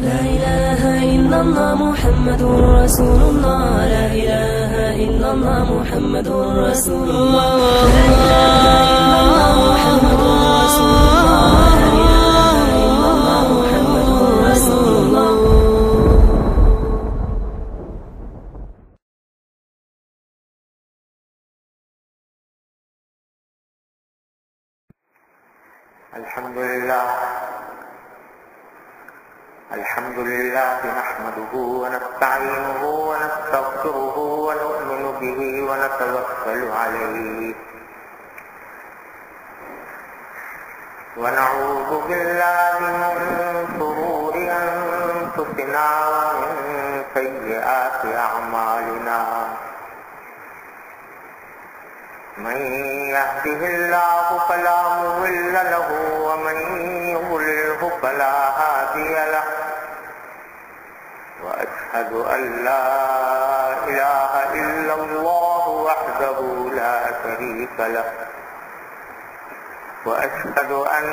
لا إله إلا الله محمد رسول الله. لا إله إلا الله محمد رسول الله. لا إله إلا الله محمد رسول الله. لا إله إلا الله محمد رسول الله. الحمد لله نحمده ونستعينه ونستغفره ونؤمن به ونتوكل عليه ونعوذ بالله من شرور أنفسنا ومن سيئات أعمالنا من يهده الله فلا مضل له ومن يضلله فلا هادي له وأشهد أن لا إله إلا الله وحده لا شريك له وأشهد أن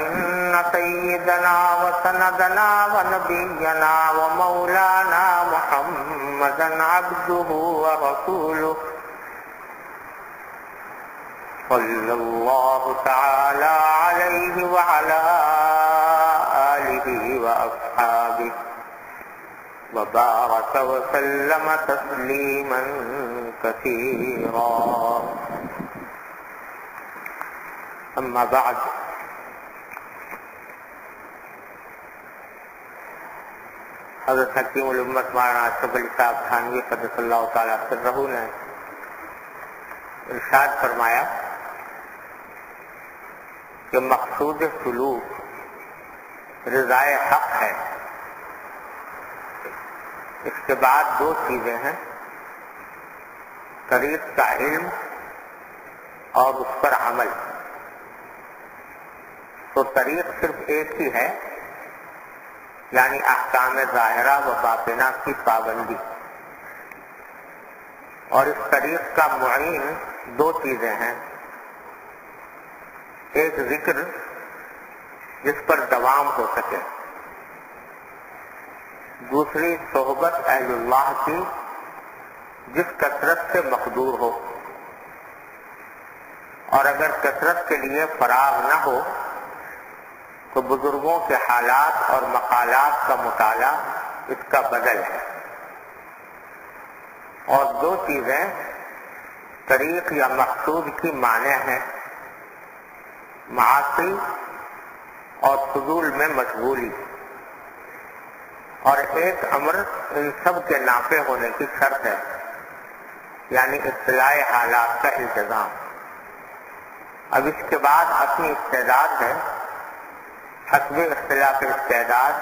سيدنا وسندنا ونبينا ومولانا محمدا عبده ورسوله صلى الله تعالى عليه وعلى آله وأصحابه وبارك وسلم تسليما كثيرا. أما بعد، حضرت حکیم الامت مولانا اشرف علی صاحب تھانوی قدس اللہ تعالیٰ سرہ نے ارشاد فرمایا کہ مقصود سلوک رضائے حق ہے. اس کے بعد دو چیزیں ہیں، طریق کا علم اور اس پر عمل. تو طریق صرف ایک ہی ہے، یعنی احکام ظاہرہ و باطنہ کی پابندی. اور اس طریق کا معین دو چیزیں ہیں، ایک ذکر جس پر دوام ہو سکے، دوسری صحبت اہل اللہ کی جس کثرت سے مقدور ہو. اور اگر کثرت کے لیے فراغ نہ ہو تو بزرگوں کے حالات اور مقالات کا مطالعہ اس کا بدل ہے. اور دو چیزیں طریق یا مقصود کی معنی ہیں، معاصی اور فضول میں مشغولی. اور ایک امر ان سب کے نافع ہونے کی شرط ہے، یعنی اطلاع حالات کا التزام. اب اس کے بعد اپنی استعداد ہے، حسب اختلاف استعداد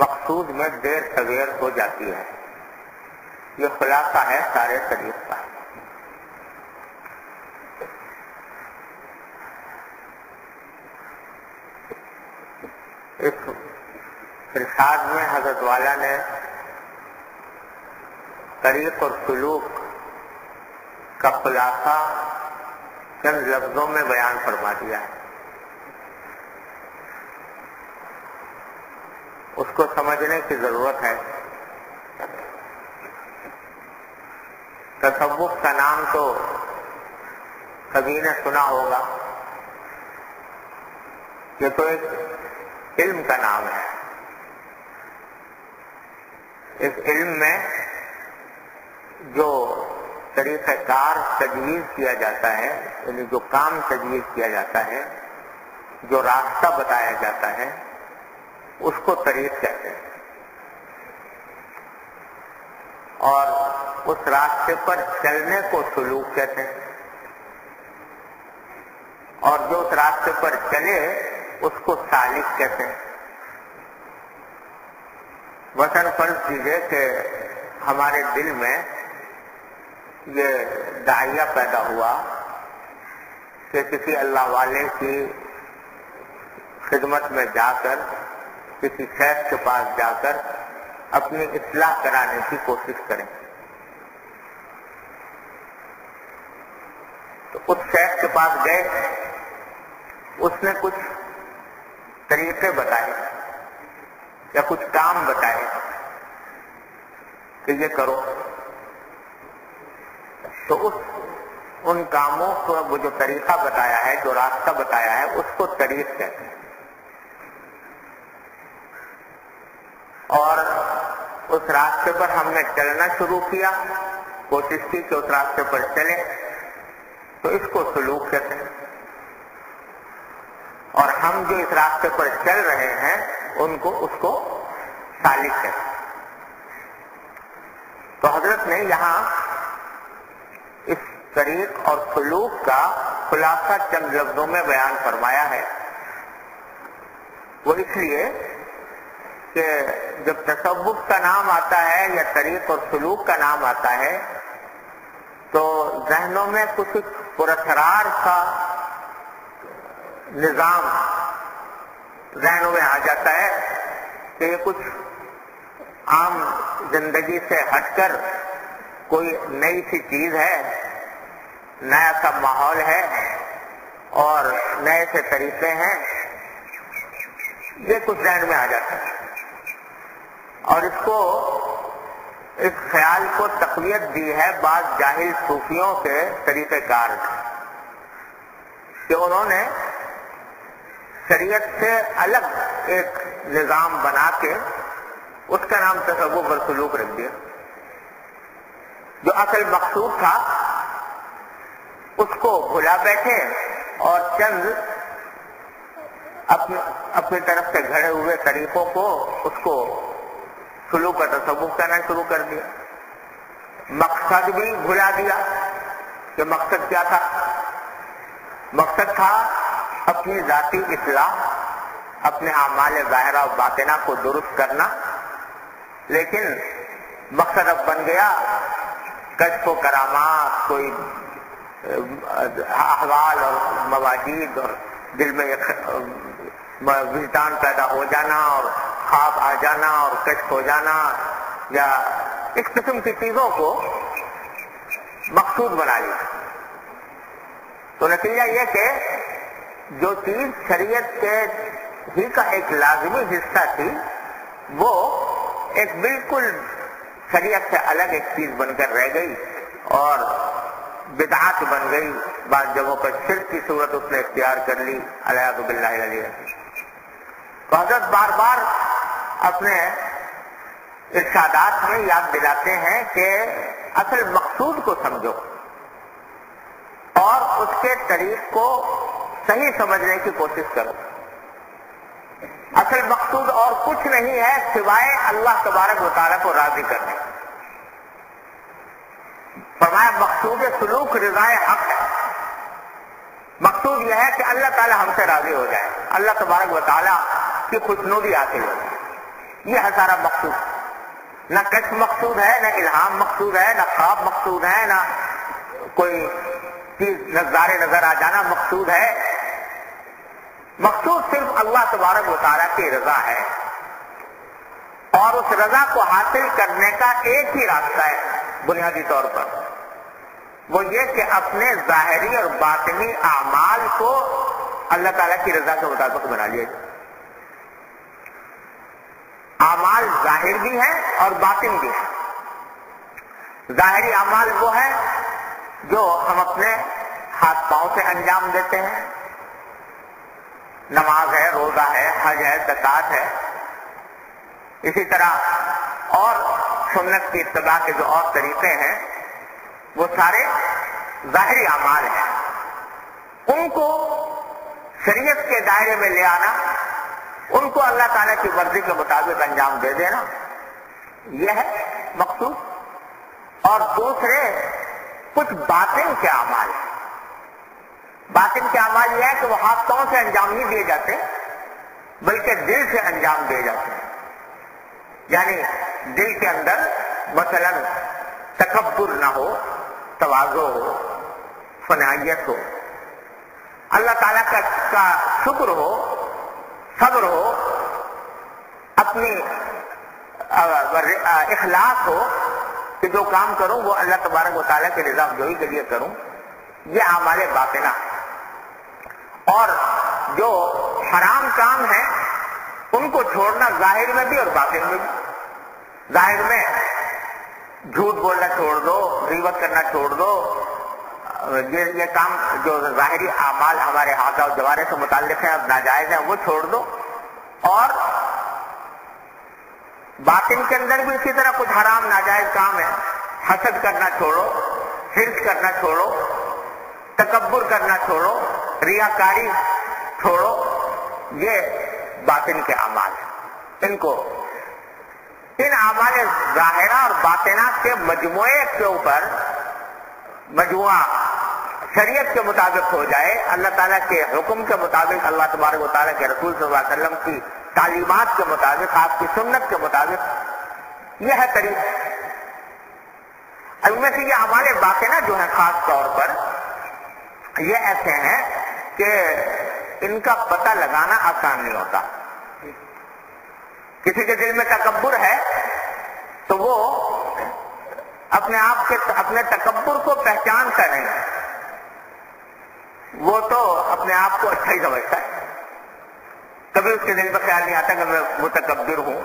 مقصود میں دیر سویر ہو جاتی ہے. یہ خلاصہ ہے سارے طریق کا. اس ارشاد میں حضرت والا نے طریق اور سلوک کا خلاصہ چند لفظوں میں بیان فرما دیا ہے. اس کو سمجھنے کی ضرورت ہے. تصوف کا نام تو سبھی نے سنا ہوگا. یہ تو ایک علم کا نام ہے. اس علم میں جو طریقہ کار تجویز کیا جاتا ہے، یعنی جو کام تجویز کیا جاتا ہے، جو راستہ بتایا جاتا ہے، اس کو طریق کہتے ہیں. اور اس راستے پر چلنے کو سلوک کہتے ہیں. اور جو اس راستے پر چلے اس کو سالک کہتے ہیں. مثلا فرض کیجیے کہ ہمارے دل میں یہ داعیہ پیدا ہوا کہ کسی اللہ والے کی خدمت میں جا کر، کسی شیخ کے پاس جا کر اپنی اصلاح کرانے کی کوشش کریں. تو اس شیخ کے پاس گئے، اس نے کچھ طریقے بتائے یا کچھ کام بتائے کہ یہ کرو، تو ان کاموں کو وہ جو طریقہ بتایا ہے، جو راستہ بتایا ہے، اس کو طریق کہتے ہیں۔ اور اس راستے پر ہم نے چلنا شروع کیا، کوشش کی کہ اس راستے پر چلیں، تو اس کو سلوک کہتے ہیں۔ اور ہم جو اس راستے پر چل رہے ہیں اس کو سالک کہتے ہیں۔ تو حضرت نے یہاں اس طریق اور سلوک کا خلاصہ چند لفظوں میں بیان فرمایا ہے۔ وہ اس لیے کہ جب تصوف کا نام آتا ہے یا طریق اور سلوک کا نام آتا ہے تو ذہنوں میں کچھ پراسرار کا نظام ذہنوں میں آ جاتا ہے کہ یہ کچھ عام زندگی سے ہٹ کر کوئی نئی سی چیز ہے، نیا سا ماحول ہے اور نئے سے طریقے ہیں، یہ کچھ ذہن میں آ جاتا ہے۔ اور اس خیال کو تقویت دی ہے بعض جاہل صوفیوں کے طریقہ کار کہ انہوں نے شریعت سے الگ ایک نظام بنا کے اس کا نام تصوف اور سلوک رکھ دیا۔ جو اصل مقصود تھا اس کو بھلا بیٹھے اور چند اپنی طرف سے گھڑے ہوئے طریقوں کو اس کو سلوک کا تصوف کرنا شروع کر دیا۔ مقصد بھی بھلا دیا کہ مقصد کیا تھا۔ مقصد تھا اپنی ذاتی اصلاح، اپنے اعمال ظاہرہ و باطنہ کو درست کرنا، لیکن مقصد اب بن گیا کشف و کرامات، کوئی احوال اور مواجید اور دل میں وجدان پیدا ہو جانا اور خواب آ جانا اور کشف ہو جانا، یا اس قسم کی چیزوں کو مقصود بنا لیا۔ تو نتیجہ یہ کہ جو چیز شریعت کے ہی کا ایک لازمی حصہ تھی وہ ایک بالکل شریعت سے الگ ایک چیز بن کر رہ گئی اور بدعات بن گئی، بعض جگہوں پر شرک کی صورت اس نے اختیار کر لی، الیاذ باللہ العلی۔ تو حضرت بار بار اپنے ارشادات میں یاد دلاتے ہیں کہ اصل مقصود کو سمجھو اور اس کے طریق کو صحیح سمجھنے کی کوشش کرو۔ اصل مقصود اور کچھ نہیں ہے سوائے اللہ تبارک و تعالیٰ کو راضی کرنے۔ فرمایا مقصود سلوک رضائے حق ہے۔ مقصود یہ ہے کہ اللہ تعالیٰ ہم سے راضی ہو جائے، اللہ تبارک و تعالیٰ کی خوشنودی حاصل ہو جائے، یہ ہے سارا مقصود۔ نہ کشف مقصود ہے، نہ الہام مقصود ہے، نہ خواب مقصود ہے، نہ کوئی چیز نظارے نظر آ جانا مقصود ہے۔ مقصود صرف اللہ تبارک و تعالیٰ کی رضا ہے، اور اس رضا کو حاصل کرنے کا ایک ہی راستہ ہے بنیادی طور پر، وہ یہ کہ اپنے ظاہری اور باطنی اعمال کو اللہ تعالیٰ کی رضا کے مطابق بنا لیا جائے۔ اعمال ظاہر بھی ہیں اور باطن بھی ہیں۔ ظاہری اعمال وہ ہے جو ہم اپنے ہاتھ پاؤں سے انجام دیتے ہیں، نماز ہے، روزہ ہے، حج ہے، زکوٰۃ ہے۔ اسی طرح اور سنت کی اتباع کے جو اور طریقے ہیں وہ سارے ظاہری اعمال ہیں، ان کو شریعت کے دائرے میں لے آنا، ان کو اللہ تعالیٰ کی مرضی کے مطابق انجام دے دینا، یہ ہے مقصود۔ اور دوسرے کچھ باطن کے اعمال ہیں۔ باطن کے اعمال یہ ہے کہ وہ ہاتھ پاؤں سے انجام نہیں دیے جاتے بلکہ دل سے انجام دیے جاتے ہیں، یعنی دل کے اندر مثلا تکبر نہ ہو، تواضع ہو، فنائیت ہو، اللہ تعالیٰ کا شکر ہو، صبر ہو، اپنی اخلاص ہو کہ جو کام کروں وہ اللہ تبارک و تعالیٰ کے رضا جوئی کے لیے کروں، یہ اعمال باطنہ۔ اور جو حرام کام ہے ان کو چھوڑنا ظاہر میں بھی اور باطن میں بھی. ظاہر میں جھوٹ بولنا چھوڑ دو، غیبت کرنا چھوڑ دو، یہ کام جو ظاہری اعمال ہمارے ہاتھ اور جوارے سے متعلق ہیں اب ناجائز ہیں وہ چھوڑ دو. اور باطن کے اندر بھی اسی طرح کچھ حرام ناجائز کام ہے. حسد کرنا چھوڑو، حرص کرنا چھوڑو، تکبر کرنا چھوڑو، ریاکاری چھوڑو. یہ باطن کے اعمال ہیں. ان اعمال ظاہرہ اور باطنات کے مجموعے کے اوپر مجموعہ شریعت کے مطابق ہو جائے، اللہ تعالیٰ کے حکم کے مطابق، اللہ تبارک و تعالیٰ کے رسول صلی اللہ علیہ وسلم کی تعلیمات کے مطابق، آپ کی سنت کے مطابق، یہ ہے طریقہ. ان میں سے یہ اعمال باطنہ جو ہیں خاص طور پر یہ ایسے ہیں کہ ان کا پتہ لگانا آسان نہیں ہوتا. کسی کے دل میں تکبر ہے تو وہ اپنے آپ کے اپنے تکبر کو پہچانتا نہیں، وہ تو اپنے آپ کو اچھا ہی سمجھتا ہے. کبھی اس کے دل میں خیال نہیں آتا کہ میں متکبر ہوں،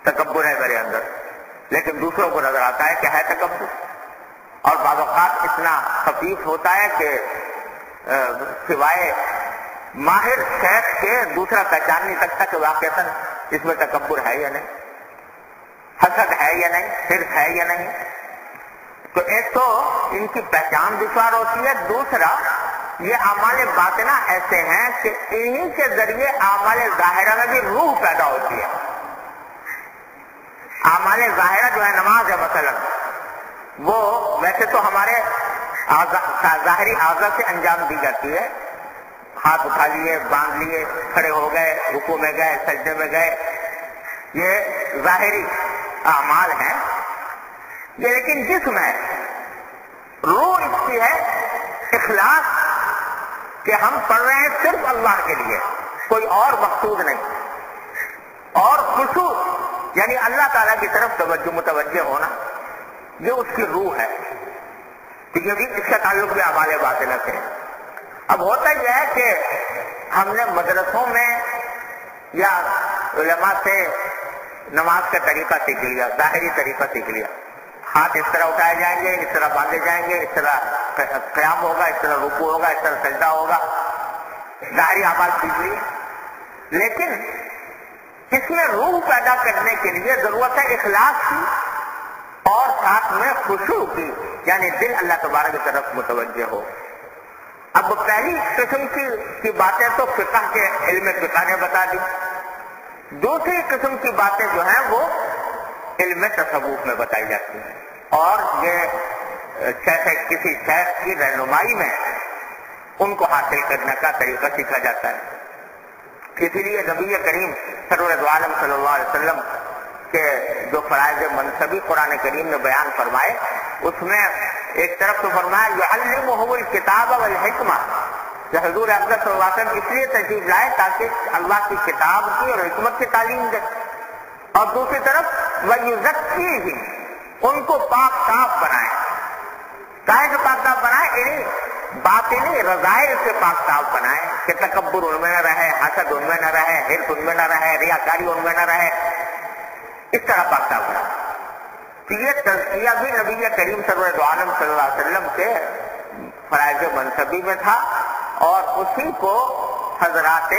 تکبر ہے میرے اندر، لیکن دوسروں کو نظر آتا ہے کہ ہے تکبر. اور بعض اوقات اتنا خفیف ہوتا ہے کہ سوائے ماہر شیخ کے دوسرا پہچان نہیں سکتا کہ واقعتاً اس میں تکبر ہے یا نہیں، حسد ہے یا نہیں، حرص ہے یا نہیں. تو ایک تو ان کی پہچان دشوار ہوتی ہے، دوسرا یہ اعمال باطنہ ایسے ہیں کہ انہی کے ذریعے اعمال ظاہرہ میں بھی روح پیدا ہوتی ہے. اعمال ظاہرہ جو ہے نماز ہے مثلا، وہ ویسے تو ہمارے ظاہری اعضاء سے انجام دی جاتی ہے. ہاتھ اٹھا لیے، باندھ لیے، کھڑے ہو گئے، رکوع میں گئے، سجدے میں گئے، یہ ظاہری اعمال ہیں. یہ لیکن جسم ہے، روح اس کی ہے اخلاص، کہ ہم پڑھ رہے ہیں صرف اللہ کے لیے، کوئی اور مقصود نہیں. اور خشوع یعنی اللہ تعالیٰ کی طرف متوجہ ہونا، یہ اس کی روح ہے. کیونکہ اس کا تعلق بھی اعمال باطنہ سے. اب ہوتا یہ ہے کہ ہم نے مدرسوں میں یا علماء سے نماز کا طریقہ سیکھ لیا، ظاہری طریقہ سیکھ لیا. ہاتھ اس طرح اٹھائے جائیں گے، اس طرح باندھے جائیں گے، اس طرح قیام ہوگا، اس طرح رکوع ہوگا، اس طرح سجدہ ہوگا. ظاہری اعمال سیکھ لی. لیکن اس میں روح پیدا کرنے کے لیے ضرورت ہے اخلاص کی اور ساتھ میں خشوع کی، یعنی دل اللہ تبارک کی طرف متوجہ ہو. اب پہلی قسم کی باتیں تو فقہ کے علم فقہ نے بتا دی. دوسری قسم کی باتیں جو ہیں وہ علم تصوف میں بتائی جاتی ہیں، اور یہ کسی شیخ کی رہنمائی میں ان کو حاصل کرنے کا طریقہ سیکھا جاتا ہے. اسی لیے نبی کریم سرور دو عالم صلی اللہ علیہ وسلم کے جو فرائض منصبی قرآن کریم نے بیان فرمائے، اس میں ایک طرف تو فرمایا یعلمہ الکتاب والحکمہ، کہ حضور اقدس صلی اللہ علیہ وسلم اس لیے تشریف لائے تاکہ اللہ کی کتاب کی اور حکمت کی تعلیم دے، اور دوسری طرف وَيُزَكِّيهِمْ، ان کو پاک صاف بنائے. کاہے سے پاک صاف بنائے؟ یعنی باطنی رذائل سے پاک صاف بنائے کہ تکبر ان میں نہ رہے، حسد ان میں نہ رہے، حرص ان میں نہ رہے، ریاکاری ان میں نہ رہے. اس طرح پاک صاف بنائے. یہ تزکیہ بھی نبی کریم سرور دو عالم صلی اللہ علیہ وسلم کے فرائض منصبی میں تھا، اور اسی کو حضرات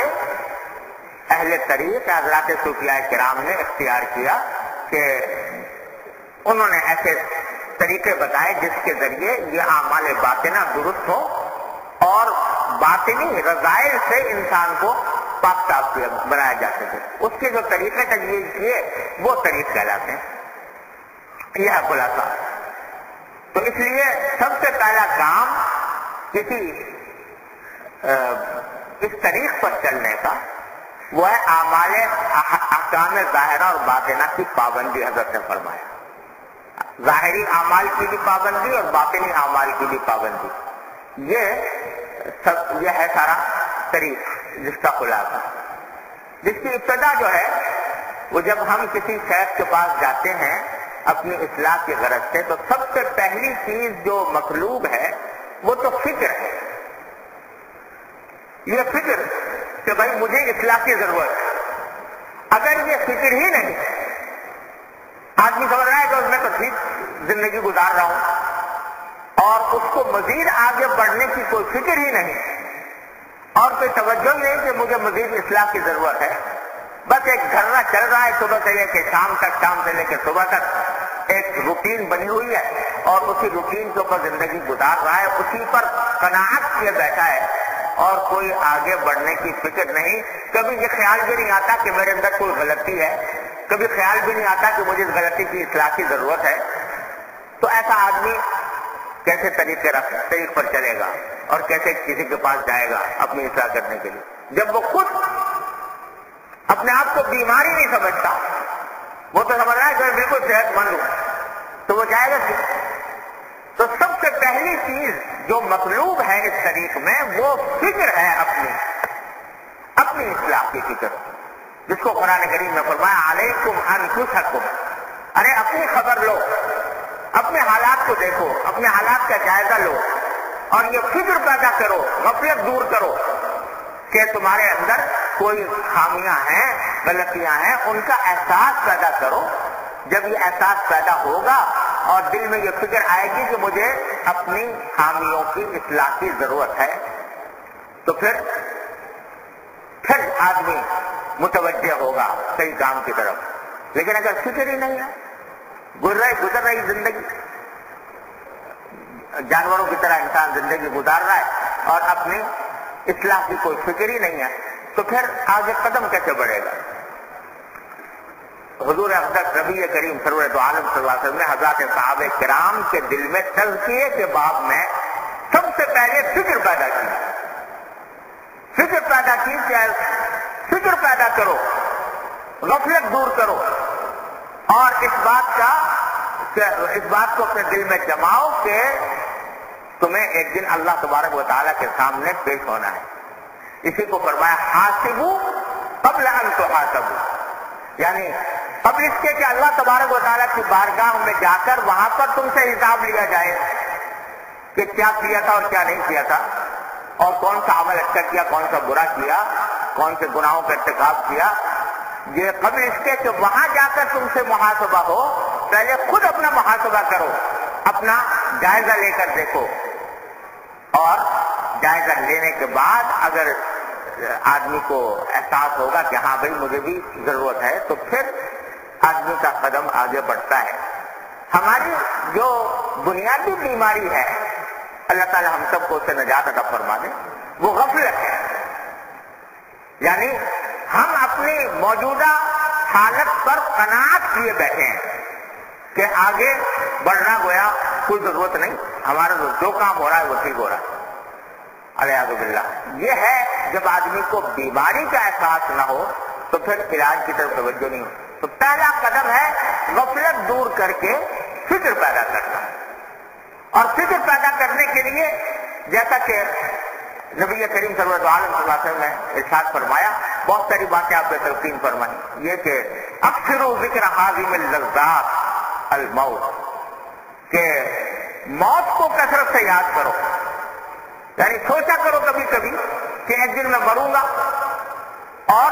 اہل طریق، حضرات صوفیاء کرام نے اختیار کیا کہ انہوں نے ایسے طریقے بتائے جس کے ذریعے یہ اعمال باطنہ درست ہو اور باطنی رذائل سے انسان کو پاک صاف بنایا جا سکے. اس کے جو طریقے تجویز کیے وہ طریق کہلاتے ہیں. یہ ہے خلاصہ. تو اس لیے سب سے پہلا کام کسی اس طریق پر چلنے کا وہ ہے اعمال احکام ظاہرہ اور باطنہ کی پابندی. حضرت نے فرمایا ظاہری اعمال کی بھی پابندی اور باطنی اعمال کی بھی پابندی. یہ ہے سارا طریق جس کا خلاصہ. جس کی ابتدا جو ہے وہ جب ہم کسی شیخ کے پاس جاتے ہیں اپنی اصلاح کی غرض سے، تو سب سے پہلی چیز جو مطلوب ہے وہ تو فکر ہے. یہ فکر کہ بھائی مجھے اصلاح کی ضرورت ہے، اگر یہ فکر ہی نہیں، آدمی سمجھ رہا ہے کہ اس میں تو ٹھیک زندگی گزار رہا ہوں اور اس کو مزید آگے بڑھنے کی کوئی فکر ہی نہیں اور کوئی توجہ ہی نہیں کہ مجھے مزید اصلاح کی ضرورت ہے، بس ایک گھرنا چل رہا ہے صبح سے لے کے شام تک، شام سے لے کے صبح تک، ایک روٹین بنی ہوئی ہے اور اسی روٹین کے اوپر زندگی گزار رہا ہے، اسی پر قناعت کیے بیٹھا ہے اور کوئی آگے بڑھنے کی فکر نہیں. کبھی یہ خیال بھی نہیں آتا کہ میرے اندر کوئی غلطی ہے، کبھی خیال بھی نہیں آتا کہ مجھے اس غلطی کی اصلاح کی ضرورت ہے. تو ایسا آدمی کیسے طریق پر چلے گا اور کیسے کسی کے پاس جائے گا اپنی اصلاح کرنے کے لیے، جب وہ خود اپنے آپ کو بیماری نہیں سمجھتا؟ وہ تو سمجھ رہا ہے کہ میں بالکل صحت مند ہوں، تو وہ جائے گا. تو سب سے پہلی چیز جو مطلوب ہے اس طریق میں وہ فکر ہے، اپنی اصلاح کی فکر، جس کو قرآن کریم میں فرمایا علیکم انفسکم، ارے اپنی خبر لو، اپنے حالات کو دیکھو، اپنے حالات کا جائزہ لو اور یہ فکر پیدا کرو، غفلت دور کرو کہ تمہارے اندر کوئی خامیاں ہیں، غلطیاں ہیں، ان کا احساس پیدا کرو. جب یہ احساس پیدا ہوگا اور دل میں یہ فکر آئے گی کہ مجھے اپنی خامیوں کی اصلاح کی ضرورت ہے، تو پھر آدمی متوجہ ہوگا صحیح کام کی طرف. لیکن اگر فکر ہی نہیں ہے، گزر رہی زندگی، جانوروں کی طرح انسان زندگی گزار رہا ہے اور اپنی اصلاح کی کوئی فکر ہی نہیں ہے، تو پھر آگے قدم کیسے بڑھے گا؟ حضور اقدس نبی کریم سرور دو عالم صلی اللہ علیہ وسلم نے حضرات صحابہ کرام کے دل میں تزکیے کے باب میں سب سے پہلے فکر پیدا کی کہ فکر پیدا کرو، غفلت دور کرو اور اس بات کو اپنے دل میں جماؤ کہ تمہیں ایک دن اللہ تبارک و تعالیٰ کے سامنے پیش ہونا ہے. اسی کو فرمایا حاسبو قبل ان تحاسبو، یعنی قبل اس کے کہ اللہ تبارک و تعالیٰ کی بارگاہ میں جا کر وہاں پر تم سے حساب لیا جائے کہ کیا کیا تھا اور کیا نہیں کیا تھا، اور کون سا عمل اچھا کیا، کون سا برا کیا، کون سے گناہوں کا ارتکاب کیا. یہ قبل اس کے کہ وہاں جا کر تم سے محاسبہ ہو، پہلے خود اپنا محاسبہ کرو، اپنا جائزہ لے کر دیکھو، اور جائزہ لینے کے بعد اگر آدمی کو احساس ہوگا کہ ہاں بھائی مجھے بھی ضرورت ہے، تو پھر آدمی کا قدم آگے بڑھتا ہے. ہماری جو بنیادی بیماری ہے، اللہ تعالی ہم سب کو اس سے نجات عطا فرما دے، وہ غفلت ہے. یعنی ہم اپنی موجودہ حالت پر قناعت کیے بیٹھے ہیں کہ آگے بڑھنا گویا کوئی ضرورت نہیں، ہمارا جو کام ہو رہا ہے وہ ٹھیک ہو رہا ہے. الیاذ باللہ. یہ ہے جب آدمی کو بیماری کا احساس نہ ہو تو پھر علاج کی طرف توجہ نہیں ہو. تو پہلا قدم ہے غفلت دور کر کے فکر پیدا کرنا. اور فکر پیدا کرنے کے لیے جیسا کہ نبی کریم صلی اللہ علیہ وسلم نے ارشاد فرمایا، بہت ساری باتیں آپ نے تلقین فرمائی، یہ کہ اکثروا ذکر حازم اللذات الموت، کہ موت کو کثرت سے یاد کرو. یعنی سوچا کرو کبھی کبھی کہ ایک دن میں مروں گا اور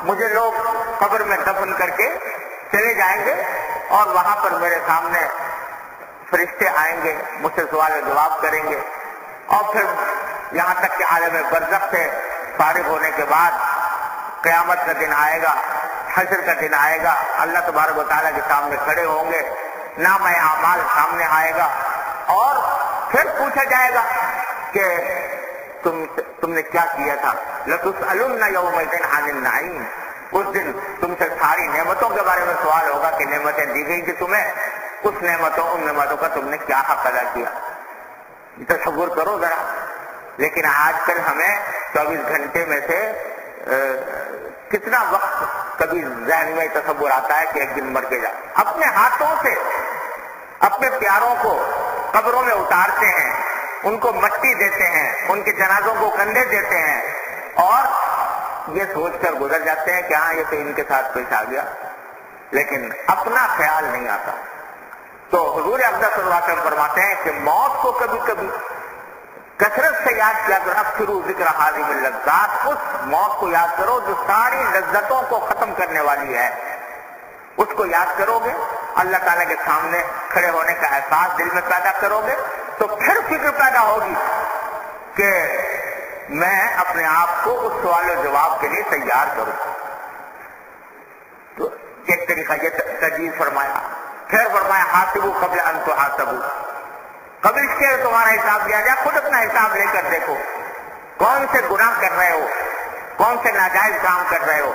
مجھے لوگ قبر میں دفن کر کے چلے جائیں گے اور وہاں پر میرے سامنے فرشتے آئیں گے، مجھ سے سوال و جواب کریں گے، اور پھر یہاں تک کہ عالم برزخ سے فارغ ہونے کے بعد قیامت کا دن آئے گا، حشر کا دن آئے گا، اللہ تبارک و تعالیٰ کے سامنے کھڑے ہوں گے، نام اعمال سامنے آئے گا اور پھر پوچھا جائے گا کہ تم نے کیا کیا تھا. لَتُسْأَلُنَّ يَوْمَئِذٍ عَنِ النَّعِيمِ، اس دن تم سے ساری نعمتوں کے بارے میں سوال ہوگا کہ نعمتیں دی گئی کہ تمہیں، ان نعمتوں کا تم نے کیا حق ادا کیا. تصور کرو ذرا. لیکن آج کل ہمیں 24 گھنٹے میں سے کتنا وقت کبھی ذہن میں تصور آتا ہے کہ ایک دن مر کے جا. اپنے ہاتھوں سے اپنے پیاروں کو قبروں میں اتارتے ہیں، ان کو مٹی دیتے ہیں، ان کے جنازوں کو کندھے دیتے ہیں اور یہ سوچ کر گزر جاتے ہیں کہ ہاں یہ تو ان کے ساتھ پیش آ گیا، لیکن اپنا خیال نہیں آتا. تو حضور اقدس صلی اللہ علیہ وسلم فرماتے ہیں کہ موت کو کبھی کبھی کثرت سے یاد کیا کرو، اکثروا ذکر حاضم اللذات، اس موت کو یاد کرو جو ساری لذتوں کو ختم کرنے والی ہے، اس کو یاد کرو گے، اللہ تعالیٰ کے سامنے کھڑے ہونے کا احساس دل میں پیدا کرو گے، تو پھر فکر پیدا ہوگی کہ میں اپنے آپ کو اس سوال و جواب کے لیے تیار کروں۔ تو ایک طریقہ یہ تجویز فرمایا، پھر فرمایا حاسبوا قبل ان تحاسبوا، قبل اس کے تمہارا حساب لیا جائے، خود اپنا حساب لے کر دیکھو، کون سے گناہ کر رہے ہو، کون سے ناجائز کام کر رہے ہو،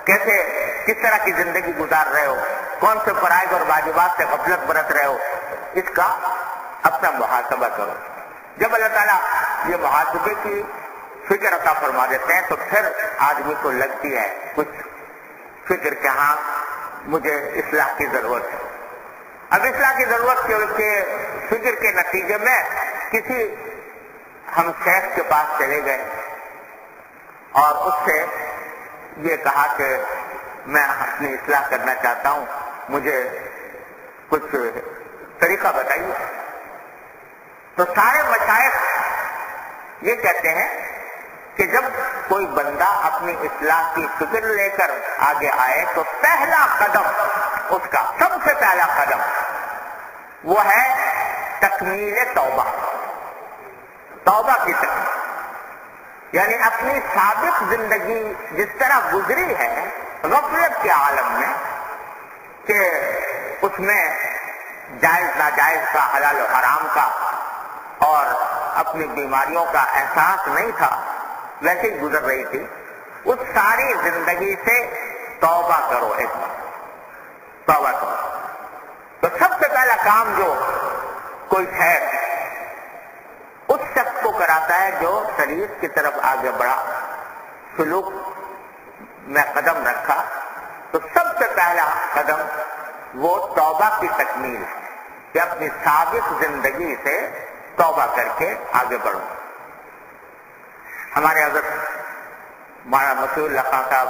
کیسے کس طرح کی زندگی گزار رہے ہو، کون سے فرائض اور واجبات سے غفلت برت رہے ہو، اس کا اپنا محاسبہ کرو۔ جب اللہ تعالیٰ یہ محاسبے کی فکر عطا فرما دیتے ہیں تو پھر آدمی کو لگتی ہے کچھ فکر کہ ہاں مجھے اصلاح کی ضرورت ہے۔ اب اصلاح کی ضرورت کے فکر کے نتیجے میں کسی ہم شیخ کے پاس چلے گئے اور اس سے یہ کہا کہ میں اپنی اصلاح کرنا چاہتا ہوں، مجھے کچھ طریقہ بتائیے۔ تو سارے مشائخ یہ کہتے ہیں کہ جب کوئی بندہ اپنی اصلاح کی فکر لے کر آگے آئے تو پہلا قدم اس کا، سب سے پہلا قدم وہ ہے تکمیل توبہ، توبہ کی تکمیل، یعنی اپنی سابق زندگی جس طرح گزری ہے غفلت کے عالم میں کہ اس میں جائز ناجائز کا، حلال و حرام کا اور اپنی بیماریوں کا احساس نہیں تھا، ویسے ہی گزر رہی تھی، اس ساری زندگی سے توبہ کرو، ایک بار توبہ کرو۔ تو سب سے پہلا کام جو کوئی خیر اس شخص کو کراتا ہے جو شریعت کی طرف آگے بڑھا، سلوک میں قدم رکھا، تو سب سے پہلا قدم وہ توبہ کی تکمیل ہے کہ اپنی سابق زندگی سے توبہ کر کے آگے بڑھو۔ ہمارے حضرت مولانا مسیح اللہ خان صاحب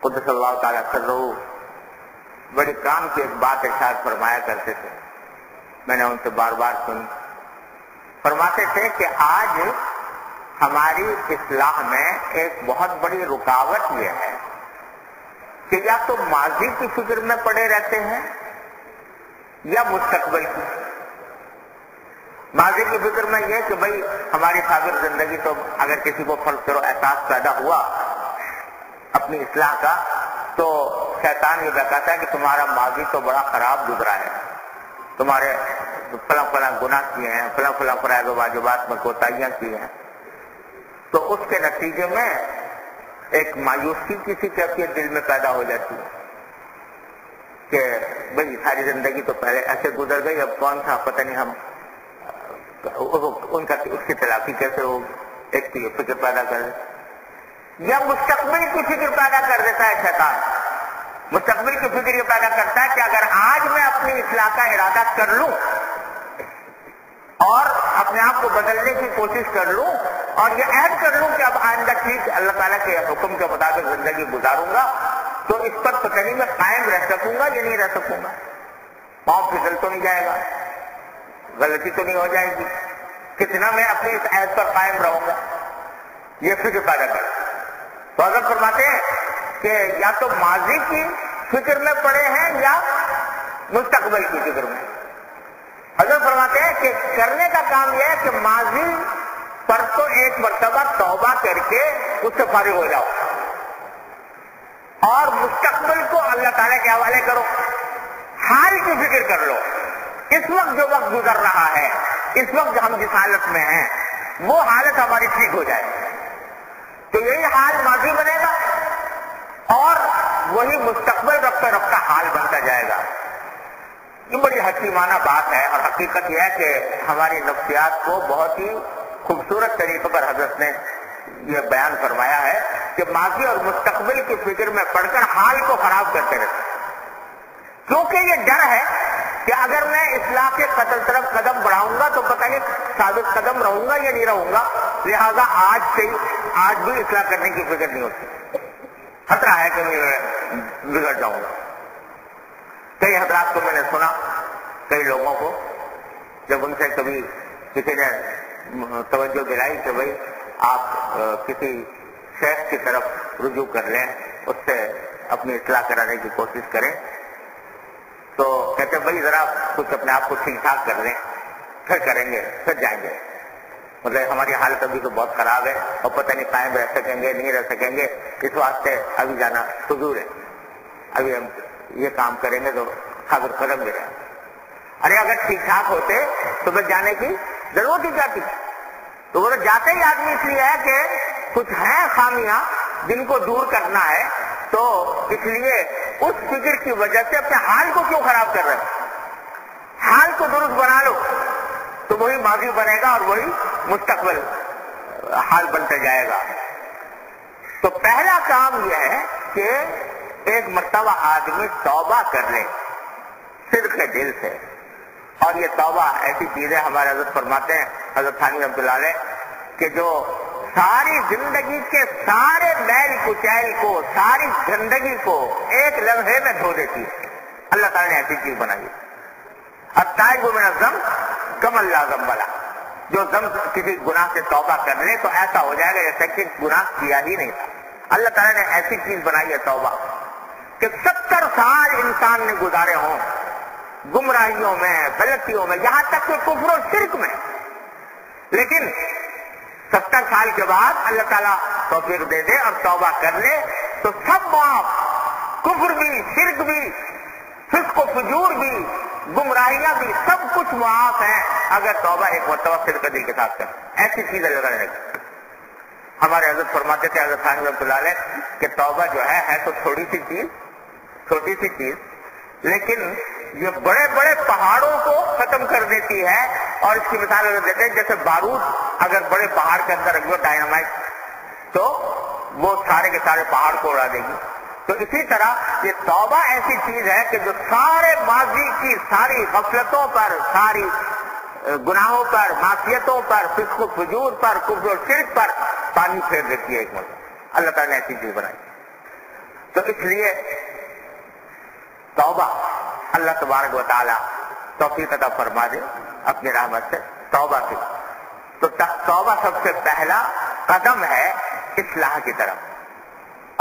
قدس اللہ تعالیٰ سرہ بڑی کام کی ایک بات ارشاد فرمایا کرتے تھے، میں نے ان سے بار بار سنی، فرماتے تھے کہ آج ہماری اصلاح میں ایک بہت بڑی رکاوٹ یہ ہے کہ یا تو ماضی کی فکر میں پڑے رہتے ہیں یا مستقبل کی۔ ماضی کی فکر میں یہ کہ بھئی ہماری سابق زندگی، تو اگر کسی کو فرض کرو احساس پیدا ہوا اپنی اصلاح کا، تو شیطان یہ بتاتا ہے کہ تمہارا ماضی تو بڑا خراب گزرا ہے، تمہارے فلاں فلاں گناہ کیے ہیں، فلاں فلاں فرائض و واجبات میں کوتاہیاں کی ہیں، تو اس کے نتیجے میں ایک مایوسی کسی کیفیت دل میں پیدا ہو جاتی ہے کہ بھئی ساری زندگی تو پہلے ایسے گزر گئی، اب کون سا پتہ نہیں ہم ان کا اس کی تلافی کیسے ہوگی، ایک تو یہ فکر پیدا کر دے، یا مستقبل کی فکر پیدا کر دیتا ہے شیطان۔ مستقبل کی فکر یہ پیدا کرتا ہے کہ اگر آج میں اپنی اصلاح کا ارادہ کر لوں اور اپنے آپ کو بدلنے کی کوشش کر لوں اور یہ عہد کر لوں کہ اب آئندہ ٹھیک اللہ تعالیٰ کے حکم کے مطابق زندگی گزاروں گا، تو اس پر پتہ نہیں میں قائم رہ سکوں گا یا نہیں رہ سکوں گا، پاؤں پھسل تو نہیں جائے گا، غلطی تو نہیں ہو جائے گی، کتنا میں اپنی اس عہد پر قائم رہوں گا، یہ فکر پیدا کر۔ تو حضرت فرماتے ہیں کہ یا تو ماضی کی فکر میں پڑے ہیں یا مستقبل کی فکر میں۔ حضرت فرماتے ہیں کہ کرنے کا کام یہ ہے کہ ماضی پر تو ایک مرتبہ توبہ کر کے اس سے فارغ ہو جاؤ اور مستقبل کو اللہ تعالیٰ کے حوالے کرو، حال کی فکر کر لو، اس وقت جو وقت گزر رہا ہے، اس وقت ہم جس حالت میں ہیں وہ حالت ہماری ٹھیک ہو جائے، تو یہی حال ماضی بنے گا اور وہی مستقبل رفتہ رفتہ حال بنتا جائے گا۔ یہ بڑی حکیمانہ بات ہے اور حقیقت یہ ہے کہ ہماری نفسیات کو بہت ہی خوبصورت طریقے پر حضرت نے یہ بیان فرمایا ہے کہ ماضی اور مستقبل کی فکر میں پڑھ کر حال کو خراب کرتے رہتے، کیونکہ یہ ڈر ہے کہ اگر میں اصلاح کے طرف قدم بڑھاؤں گا تو پتہ نہیں ثابت قدم رہوں گا یا نہیں رہوں گا، لہذا آج بھی اصلاح کرنے کی فکر نہیں ہوتی، خطرہ ہے کہ میں بگڑ جاؤں گا۔ کئی حضرات کو میں نے سنا، کئی لوگوں کو جب ان سے کبھی کسی نے توجہ دلائی کہ بھائی آپ کسی شیخ کی طرف رجوع کر لیں، اس سے اپنی اصلاح کرانے کی کوشش کریں، تو کہتے ہیں بھائی ذرا کچھ اپنے آپ کو ٹھیک ٹھاک کر لیں، پھر کریں گے، پھر جائیں گے. مطلب ہماری حالت ابھی تو بہت خراب ہے اور پتہ نہیں قائم رہ سکیں گے نہیں رہ سکیں گے، اس واسطے ابھی جانا فضول ہے، ابھی ہم یہ کام کریں گے تو خبر قدم دے رہے ہیں. ارے اگر ٹھیک ٹھاک ہوتے تو پھر جانے کی ضرورت ہی جاتی. تو وہ تو جاتے ہی آدمی اس لیے ہے کہ کچھ ہیں خامیاں جن کو دور کرنا ہے، تو اس لیے اس فکر کی وجہ سے اپنے حال کو کیوں خراب کر رہے ہیں؟ حال کو درست بنا لو تو وہی ماضی بنے گا اور وہی مستقبل حال بنتا جائے گا. تو پہلا کام یہ ہے کہ ایک مرتبہ آدمی توبہ کر لے صدق دل سے. اور یہ توبہ ایسی چیز ہے، ہمارے حضرت فرماتے ہیں حضرت ثانی رحمۃ اللہ علیہ کہ جو ساری زندگی کے سارے میل کچیل کو، ساری گندگی کو ایک لمحے میں دھو دیتی ہے. اللہ تعالیٰ نے ایسی چیز بنائی ہے. التائب من الذنب کمن لا ذنب لہ. جو کسی گناہ سے توبہ کر لے تو ایسا ہو جائے گا جیسے کہ گناہ کیا ہی نہیں تھا. اللہ تعالیٰ نے ایسی چیز بنائی ہے توبہ کہ 70 سال انسان نے گزارے ہوں گمراہیوں میں، غلطیوں میں، یہاں تک کہ کفر و شرک میں، لیکن 70 سال کے بعد اللہ تعالیٰ توفیق دے دے اور توبہ کر لے تو سب معاف، کفر بھی، شرک بھی، فسق و فجور بھی، گمراہیاں بھی، سب کچھ معاف ہیں اگر توبہ ایک مرتبہ صدق دل کے ساتھ کر. ایسی چیز اللہ تعالیٰ نے. ہمارے حضرت فرماتے تھے حضرت ثانی رحمۃ اللہ علیہ کہ توبہ جو ہے تو تھوڑی سی چیز، چھوٹی سی چیز، لیکن یہ بڑے بڑے پہاڑوں کو ختم کر دیتی ہے. اور اس کی مثال اگر دیتے ہیں جیسے بارود اگر بڑے پہاڑ کے اندر رکھ دو ڈائنامائٹ تو وہ سارے کے سارے پہاڑ کو اڑا دے گی. تو اسی طرح یہ توبہ ایسی چیز ہے کہ جو سارے ماضی کی ساری غفلتوں پر، ساری گناہوں پر، معصیتوں پر، فسق و فجور پر، کفر و شرک پر پانی پھیر دیتی ہے ایک مرتبہ. اللہ تعالیٰ نے ایسی چیز بنائی. تو اس لیے توبہ اللہ تبارک و تعالیٰ توفیق عطا فرما دے اپنی رحمت سے توبہ کی. تو توبہ سب سے پہلا قدم ہے اصلاح کی طرف.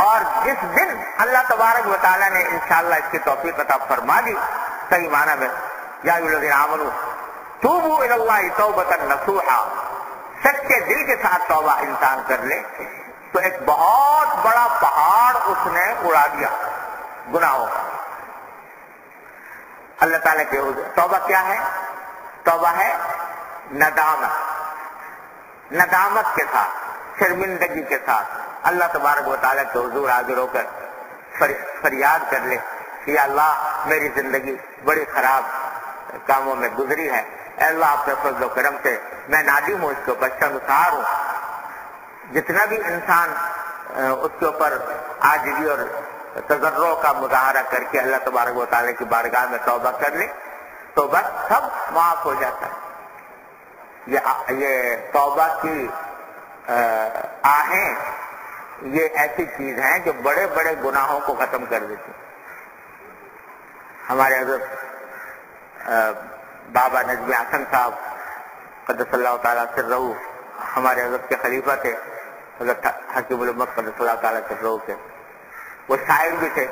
اور جس دن اللہ تبارک و تعالیٰ نے انشاءاللہ اس کی توفیق عطا فرما دی صحیح معنی میں، یا ایھا الذین آمنوا توبوا الی اللہ توبۃ نصوحا، سچے دل کے ساتھ توبہ انسان کر لے تو ایک بہت بڑا پہاڑ اس نے اڑا دیا گناہوں کا. اللہ تعالیٰ کے حضور توبہ کیا ہے؟ توبہ ہے ندامت، ندامت کے ساتھ، شرمندگی کے ساتھ اللہ تبارک و تعالیٰ کے حضور حاضر ہو کر فریاد کر لے کہ یا اللہ میری زندگی بڑی خراب کاموں میں گزری ہے، اے اللہ آپ کے فضل و کرم سے میں نادم ہوں، اس کے اوپر شرمسار ہوں. جتنا بھی انسان اس کے اوپر عاجزی اور تضرع کا مظاہرہ کر کے اللہ تبارک و تعالیٰ کی بارگاہ میں توبہ کر لے تو بس سب معاف ہو جاتا ہے. یہ توبہ کی آہیں یہ ایسی چیز ہیں جو بڑے بڑے گناہوں کو ختم کر دیتی. ہمارے حضرت بابا نجمی حسن صاحب قدس اللہ تعالیٰ سرہ، ہمارے حضرت کے خلیفہ تھے، حضرت حکیم الامت قدس اللہ تعالیٰ سرہ کے، وہ شاعر بھی تھے.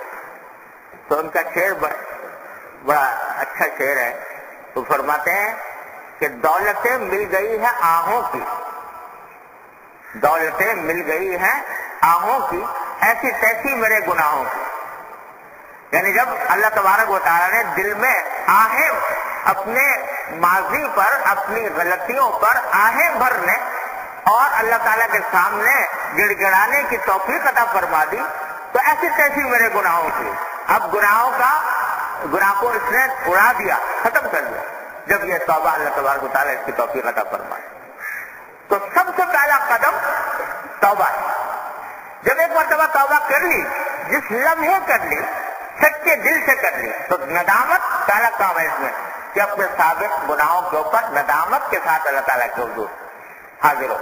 تو ان کا شعر بڑا اچھا شعر ہے. وہ فرماتے ہیں کہ دولتیں مل گئی ہے آہوں کی، دولتیں مل گئی ہیں آہوں کی، ایسی تیسی میرے گناہوں کی. یعنی جب اللہ تبارک و تعالیٰ نے دل میں آہیں اپنے ماضی پر، اپنی غلطیوں پر آہیں بھرنے اور اللہ تعالیٰ کے سامنے گڑ گڑانے کی توفیق عطا فرما دی تو ایسی تیسی میرے گناہوں کی. اب گناہ کو اس نے اڑا دیا، ختم کر دیا جب یہ توبہ اللہ تبارک و تعالیٰ اس کی توفیق عطا فرمائے. تو سب سے پہلا قدم توبہ ہے. جب ایک مرتبہ توبہ کر لی، جس لمحے کر لی، سچے دل سے کر لی، تو ندامت پہلا کام ہے اس میں کہ اپنے سابق گناہوں کے اوپر ندامت کے ساتھ اللہ تعالیٰ کے حضور حاضر ہو.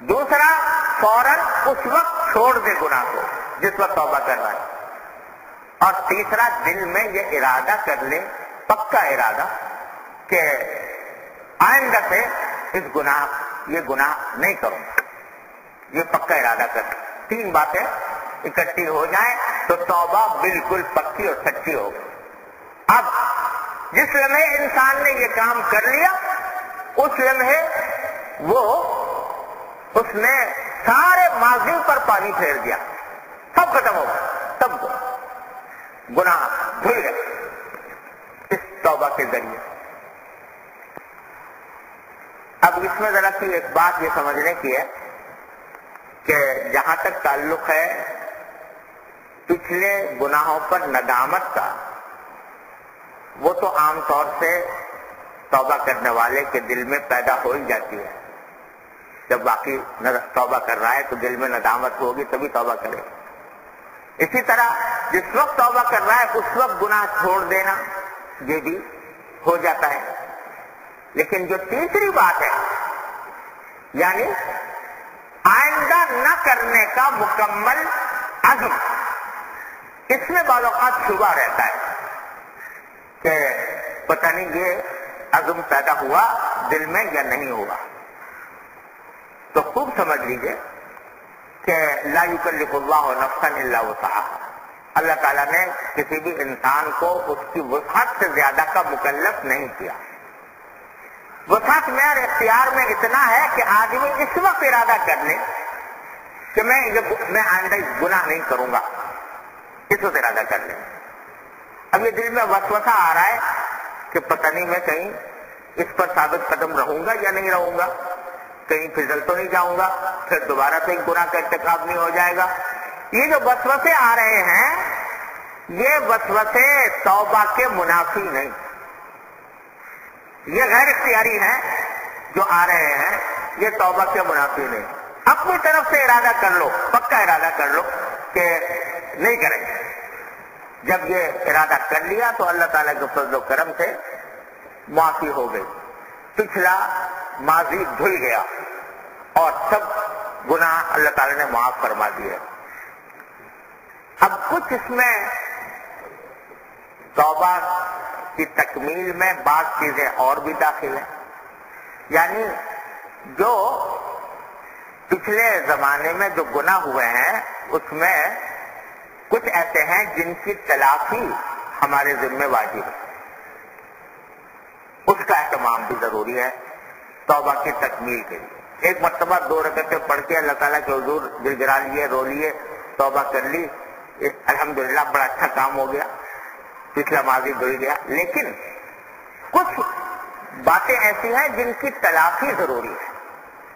دوسرا، فوراً اس وقت چھوڑ دے گناہ کو جس وقت توبہ کر رہا ہے. اور تیسرا، دل میں یہ ارادہ کر لے، پکا ارادہ، کہ آئندہ سے یہ گناہ نہیں کروں، یہ پکا ارادہ کر. 3 باتیں اکٹھی ہو جائیں تو توبہ بالکل پکی اور سچی ہوگی. اب جس لمحے انسان نے یہ کام کر لیا اس لمحے اس نے سارے ماضی پر پانی پھیر دیا، سب ختم ہو گیا، سب کو گناہ دھل گئے اس توبہ کے ذریعے. اب اس میں ذرا سی ایک بات یہ سمجھنے کی ہے کہ جہاں تک تعلق ہے پچھلے گناہوں پر ندامت کا، وہ تو عام طور سے توبہ کرنے والے کے دل میں پیدا ہو ہی جاتی ہے. جب باقی توبہ کر رہا ہے تو دل میں ندامت ہوگی تبھی توبہ کرے. اسی طرح جس وقت توبہ کر رہا ہے اس وقت گناہ چھوڑ دینا یہ بھی ہو جاتا ہے. لیکن جو تیسری بات ہے یعنی آئندہ نہ کرنے کا مکمل عزم، اس میں بعض اوقات شبہ رہتا ہے کہ پتہ نہیں یہ عزم پیدا ہوا دل میں یا نہیں ہوا. تو خوب سمجھ لیجئے کہ لا یکلف اللہ نفسا الا وسعها، اللہ تعالیٰ نے کسی بھی انسان کو اس کی وسعت سے زیادہ کا مکلف نہیں کیا. وسعت میں اور اختیار میں اتنا ہے کہ آدمی اس وقت ارادہ کر لے کہ میں آئندہ گناہ نہیں کروں گا، اس وقت ارادہ کر لیں. اب یہ دل میں وسوسہ آ رہا ہے کہ پتہ نہیں میں کہیں اس پر ثابت قدم رہوں گا یا نہیں رہوں گا، کہیں پھسل تو نہیں جاؤں گا، پھر دوبارہ سے ایک گناہ کا ارتکاب نہیں ہو جائے گا. یہ جو وسوسے آ رہے ہیں یہ وسوسے توبہ کے منافی نہیں، یہ غیر اختیاری ہیں جو آ رہے ہیں، یہ توبہ کے منافی نہیں. اپنی طرف سے ارادہ کر لو، پکا ارادہ کر لو کہ نہیں کریں گے. جب یہ ارادہ کر لیا تو اللہ تعالیٰ کے فضل و کرم سے معافی ہو گئی، پچھلا ماضی دھل گیا اور سب گناہ اللہ تعالیٰ نے معاف فرما دیے. اب کچھ اس میں توبہ کی تکمیل میں بعض چیزیں اور بھی داخل ہیں. یعنی جو پچھلے زمانے میں جو گناہ ہوئے ہیں اس میں کچھ ایسے ہیں جن کی تلافی ہمارے ذمہ واجب ہے، اس کا اہتمام بھی ضروری ہے توبہ کی تکمیل کے لیے. ایک مرتبہ 2 رکعتیں پڑھ کے اللہ تعالیٰ کے حضور دل گرا لیے، رو لیے، توبہ کر لی، الحمدللہ بڑا اچھا کام ہو گیا، پچھلا ماضی دھل گیا. لیکن کچھ باتیں ایسی ہیں جن کی تلافی ضروری ہے،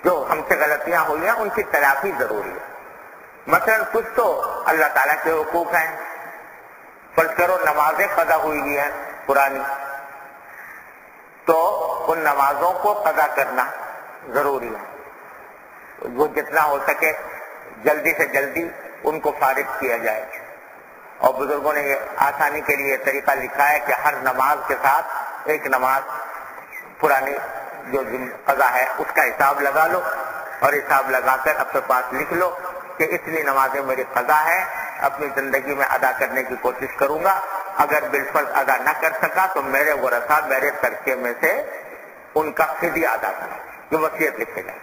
جو ہم سے غلطیاں ہوئی ہیں ان کی تلافی ضروری ہے. مثلا کچھ تو اللہ تعالیٰ کے حقوق ہیں، فرض کرو نمازیں قضا ہوئی ہوئی ہیں پرانی، تو ان نمازوں کو قضا کرنا ضروری ہے. وہ جتنا ہو سکے جلدی سے جلدی ان کو فارغ کیا جائے. اور بزرگوں نے یہ آسانی کے لیے طریقہ لکھا ہے کہ ہر نماز کے ساتھ ایک نماز پرانی جو قضا ہے اس کا حساب لگا لو، اور حساب لگا کر اپنے پاس لکھ لو کہ اتنی نمازیں میری قضا ہے، اپنی زندگی میں ادا کرنے کی کوشش کروں گا، اگر بالفرض ادا نہ کر سکا تو میرے ورثہ میرے ترکے میں سے ان کا فدیہ ادا کرو، یہ وصیت لکھے جائے.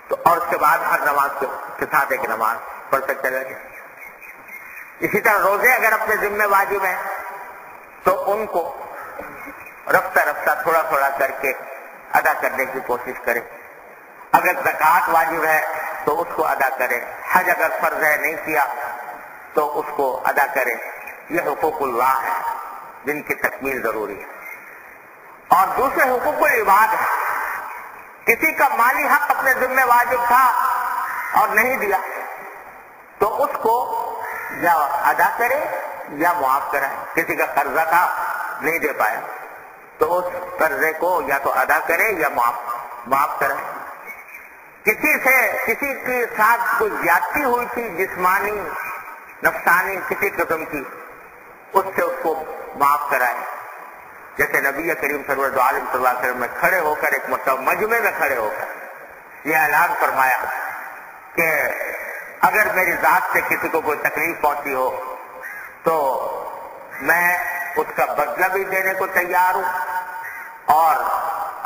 تو اور اس کے بعد ہر نماز کے ساتھ ایک نماز پڑھ سکتے ہیں. اسی طرح روزے اگر اپنے ذمہ واجب ہیں تو ان کو رفتہ رفتہ تھوڑا تھوڑا کر کے ادا کرنے کی کوشش کریں. اگر زکوٰۃ واجب ہے تو اس کو ادا کریں. حج اگر فرض ہے نہیں کیا تو اس کو ادا کریں. یہ حقوق اللہ ہے جن کی تکمیل ضروری ہے. اور دوسرے حقوق العباد ہے. کسی کا مالی حق اپنے ذمہ واجب تھا اور نہیں دیا تو اس کو یا ادا کرے یا معاف کرائے. کسی کا قرضہ تھا نہیں دے پایا تو اس قرضے کو یا تو ادا کرے یا معاف کرائے. کسی کے ساتھ کوئی زیادتی ہوئی تھی جسمانی نفسانی کسی قسم کی، اس سے اس کو معاف کرائے. جیسے نبی کریم سرور دو عالم صلی اللہ علیہ وسلم میں کھڑے ہو کر ایک مرتبہ مجمع میں کھڑے ہو کر یہ اعلان فرمایا کہ اگر میری ذات سے کسی کو کوئی تکلیف پہنچی ہو تو میں اس کا بدلہ بھی دینے کو تیار ہوں اور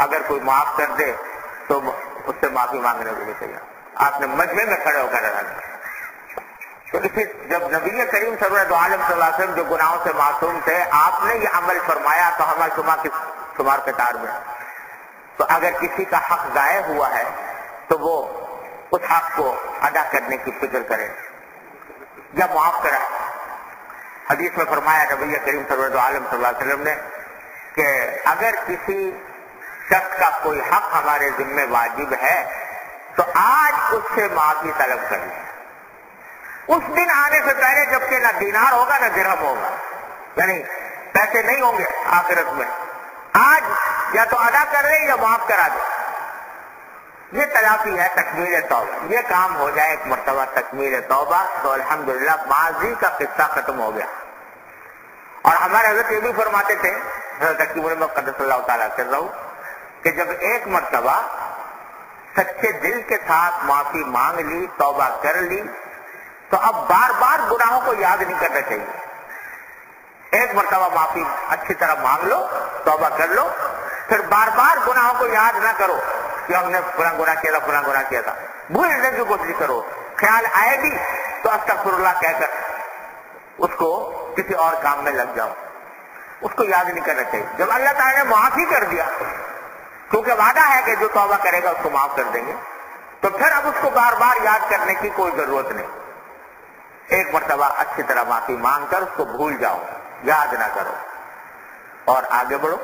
اگر کوئی معاف کر دے تو اس سے معافی مانگنے کے لیے تیار. آپ نے مجمع میں کھڑے ہو کر رہا. تو جب نبی کریم سرور عالم صلی اللہ علیہ وسلم جو گناہوں سے معصوم تھے، آپ نے یہ عمل فرمایا تو ہمارے شمار قطار میں. تو اگر کسی کا حق ضائع ہوا ہے تو وہ اس حق کو ادا کرنے کی فکر کرے یا معاف کرے. حدیث میں فرمایا نبی کریم سرور عالم صلی اللہ علیہ وسلم نے کہ اگر کسی شخص کا کوئی حق ہمارے ذمہ واجب ہے تو آج اس سے معافی طلب کریں. اس دن آنے سے پہلے جبکہ نہ دینار ہوگا نہ درہم ہوگا، یعنی پیسے نہیں ہوں گے آخرت میں. آج یا تو ادا کر لے یا معاف کرا دے. یہ تلافی ہے تکمیل توبہ. یہ کام ہو جائے ایک مرتبہ تکمیل توبہ تو الحمدللہ ماضی کا قصہ ختم ہو گیا. اور ہمارے حضرت یہ بھی فرماتے تھے، حضرت حکیم الامت قدس اللہ تعالیٰ کر رہا ہوں، کہ جب ایک مرتبہ سچے دل کے ساتھ معافی مانگ لی، توبہ کر لی، تو اب بار بار گناہوں کو یاد نہیں کرنا چاہیے. ایک مرتبہ معافی اچھی طرح مانگ لو، توبہ کر لو، پھر بار بار گناہوں کو یاد نہ کرو کہ ہم نے فلاں گناہ کیا تھا، فلاں گناہ کیا تھا. بھولنے کی کوشش کرو. خیال آئے بھی تو استغفر اللہ کہہ کر اس کو کسی اور کام میں لگ جاؤ. اس کو یاد نہیں کرنا چاہیے. جب اللہ تعالیٰ نے معافی کر دیا، کیونکہ وعدہ ہے کہ جو توبہ کرے گا اس کو معاف کر دیں گے، تو پھر اب اس کو بار بار یاد کرنے کی کوئی ضرورت نہیں. ایک مرتبہ اچھی طرح معافی مانگ کر اس کو بھول جاؤ، یاد نہ کرو اور آگے بڑھو.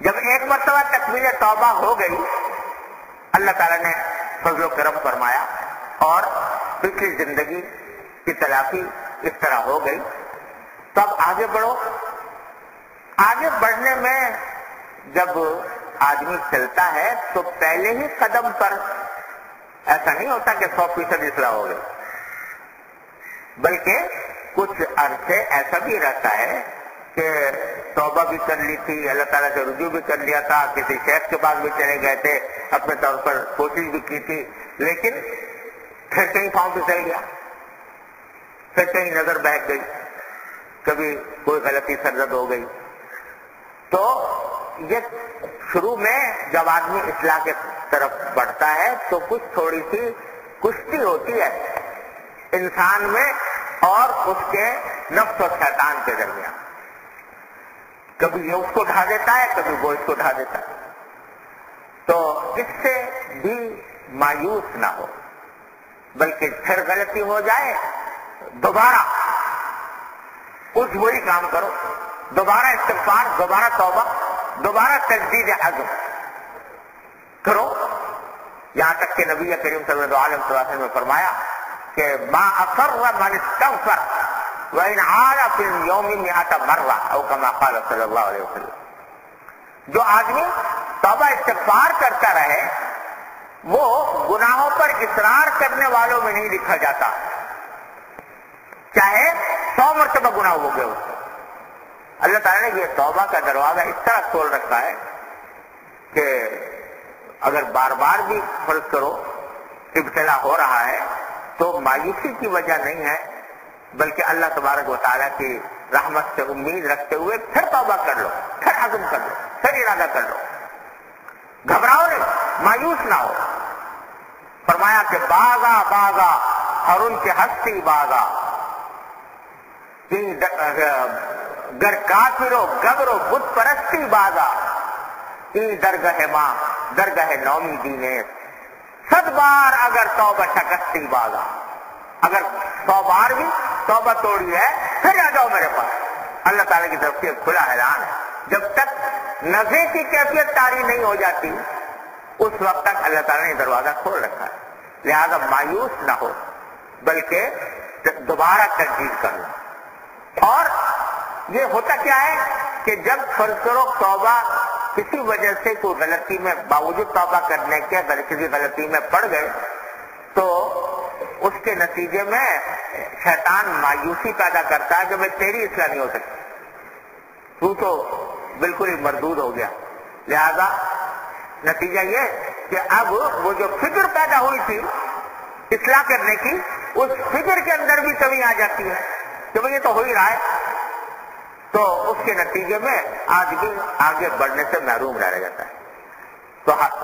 جب ایک مرتبہ تکمیل توبہ ہو گئی، اللہ تعالیٰ نے فضل و کرم فرمایا اور پچھلی زندگی کی تلافی اس طرح ہو گئی، تب آگے بڑھو. آگے بڑھنے میں جب آدمی چلتا ہے تو پہلے ہی قدم پر ایسا نہیں ہوتا کہ 100% اصلاح ہو گئی، بلکہ کچھ عرصے ایسا بھی رہتا ہے کہ توبہ بھی کر لی تھی، اللہ تعالیٰ سے رجوع بھی کر لیا تھا، کسی شیخ کے پاس بھی چلے گئے تھے، اپنے طور پر کوشش بھی کی تھی، لیکن پھر کہیں پاؤں پھسل گیا، پھر کہیں نظر بہک گئی، کبھی کوئی غلطی سرزد ہو گئی. تو یہ شروع میں جب آدمی اصلاح کے طرف بڑھتا ہے تو کچھ تھوڑی سی کشتی ہوتی ہے انسان میں اور اس کے نفس و شیطان کے درمیان. کبھی یہ اس کو ڈھا دیتا ہے، کبھی وہ اس کو ڈھا دیتا ہے. تو اس سے بھی مایوس نہ ہو، بلکہ پھر غلطی ہو جائے دوبارہ اس وہی کام کرو، دوبارہ استغفار، دوبارہ توبہ، دوبارہ تجدید عزم کرو. یہاں تک کہ نبی کریم صلی اللہ علیہ وسلم نے فرمایا کہ ما اصر من استغفر وان عاد فی اليوم 100 مرہ او کما قال صلی اللہ علیہ وسلم. جو آدمی توبہ استغفار کرتا رہے وہ گناہوں پر اصرار کرنے والوں میں نہیں لکھا جاتا، چاہے 100 مرتبہ گناہ ہو گئے اس کو. اللہ تعالیٰ نے یہ توبہ کا دروازہ اس طرح کھول رکھا ہے کہ اگر بار بار بھی فرض کرو ابتلا ہو رہا ہے تو مایوسی کی وجہ نہیں ہے، بلکہ اللہ تبارک و تعالیٰ کی رحمت سے امید رکھتے ہوئے پھر توبہ کر لو، پھر عزم کر لو، پھر ارادہ کر لو. گھبراؤ نہیں، مایوس نہ ہو. فرمایا کہ باغا باغا اور ان کی ہستی باغا گر کافرو گبرو بت پرستی باغا ای درگاہ ماں درگاہ نومی دینے 100 بار اگر توبہ شکستی باغا. اگر 100 بار بھی توبہ توڑی ہے پھر آ جاؤ میرے پاس. اللہ تعالیٰ کی طرف سے کھلا اعلان ہے. جب تک نفے کی کیفیت طاری نہیں ہو جاتی اس وقت تک اللہ تعالیٰ نے دروازہ کھول رکھا ہے. لہذا مایوس نہ ہو بلکہ دوبارہ تجدید کر لو. اور یہ ہوتا کیا ہے کہ جب فرض کرو توبہ کسی وجہ سے کوئی غلطی میں باوجود توبہ کرنے کے کسی غلطی میں پڑ گئے تو اس کے نتیجے میں شیطان مایوسی پیدا کرتا ہے کہ میں تیری اصلاح نہیں ہو سکتی، تو تو بالکل ہی مردود ہو گیا. لہذا نتیجہ یہ کہ اب وہ جو فکر پیدا ہوئی تھی اصلاح کرنے کی، اس فکر کے اندر بھی کمی آ جاتی ہے کہ بھئی یہ تو ہو ہی رہا ہے. تو اس کے نتیجے میں آدمی آگے بڑھنے سے محروم رہ جاتا ہے.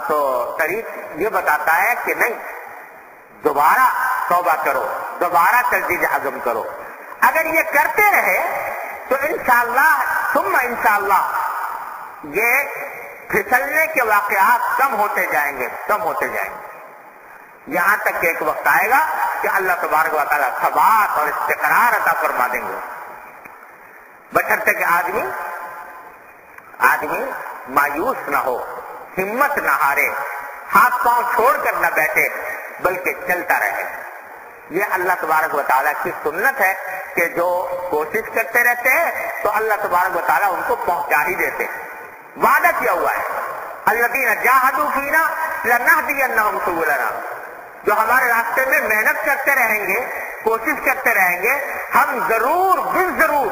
تو طریق یہ بتاتا ہے کہ نہیں، دوبارہ توبہ کرو، دوبارہ تجدید عزم کرو. اگر یہ کرتے رہے تو انشاءاللہ ثم انشاءاللہ یہ پھسلنے کے واقعات کم ہوتے جائیں گے، یہاں تک کہ ایک وقت آئے گا کہ اللہ تبارک و تعالیٰ ثبات اور استقرار عطا فرما دیں گے. بشرطے کہ آدمی مایوس نہ ہو، ہمت نہ ہارے، ہاتھ پاؤں چھوڑ کر نہ بیٹھے، بلکہ چلتا رہے. یہ اللہ تبارک و تعالیٰ کی سنت ہے کہ جو کوشش کرتے رہتے ہیں تو اللہ تبارک و تعالیٰ ان کو پہنچا ہی دیتے. وعدہ کیا ہوا ہے الذین جاہدوا فینا لنہدینہم سبلنا، جو ہمارے راستے میں محنت کرتے رہیں گے، کوشش کرتے رہیں گے، ہم ضرور بالضرور،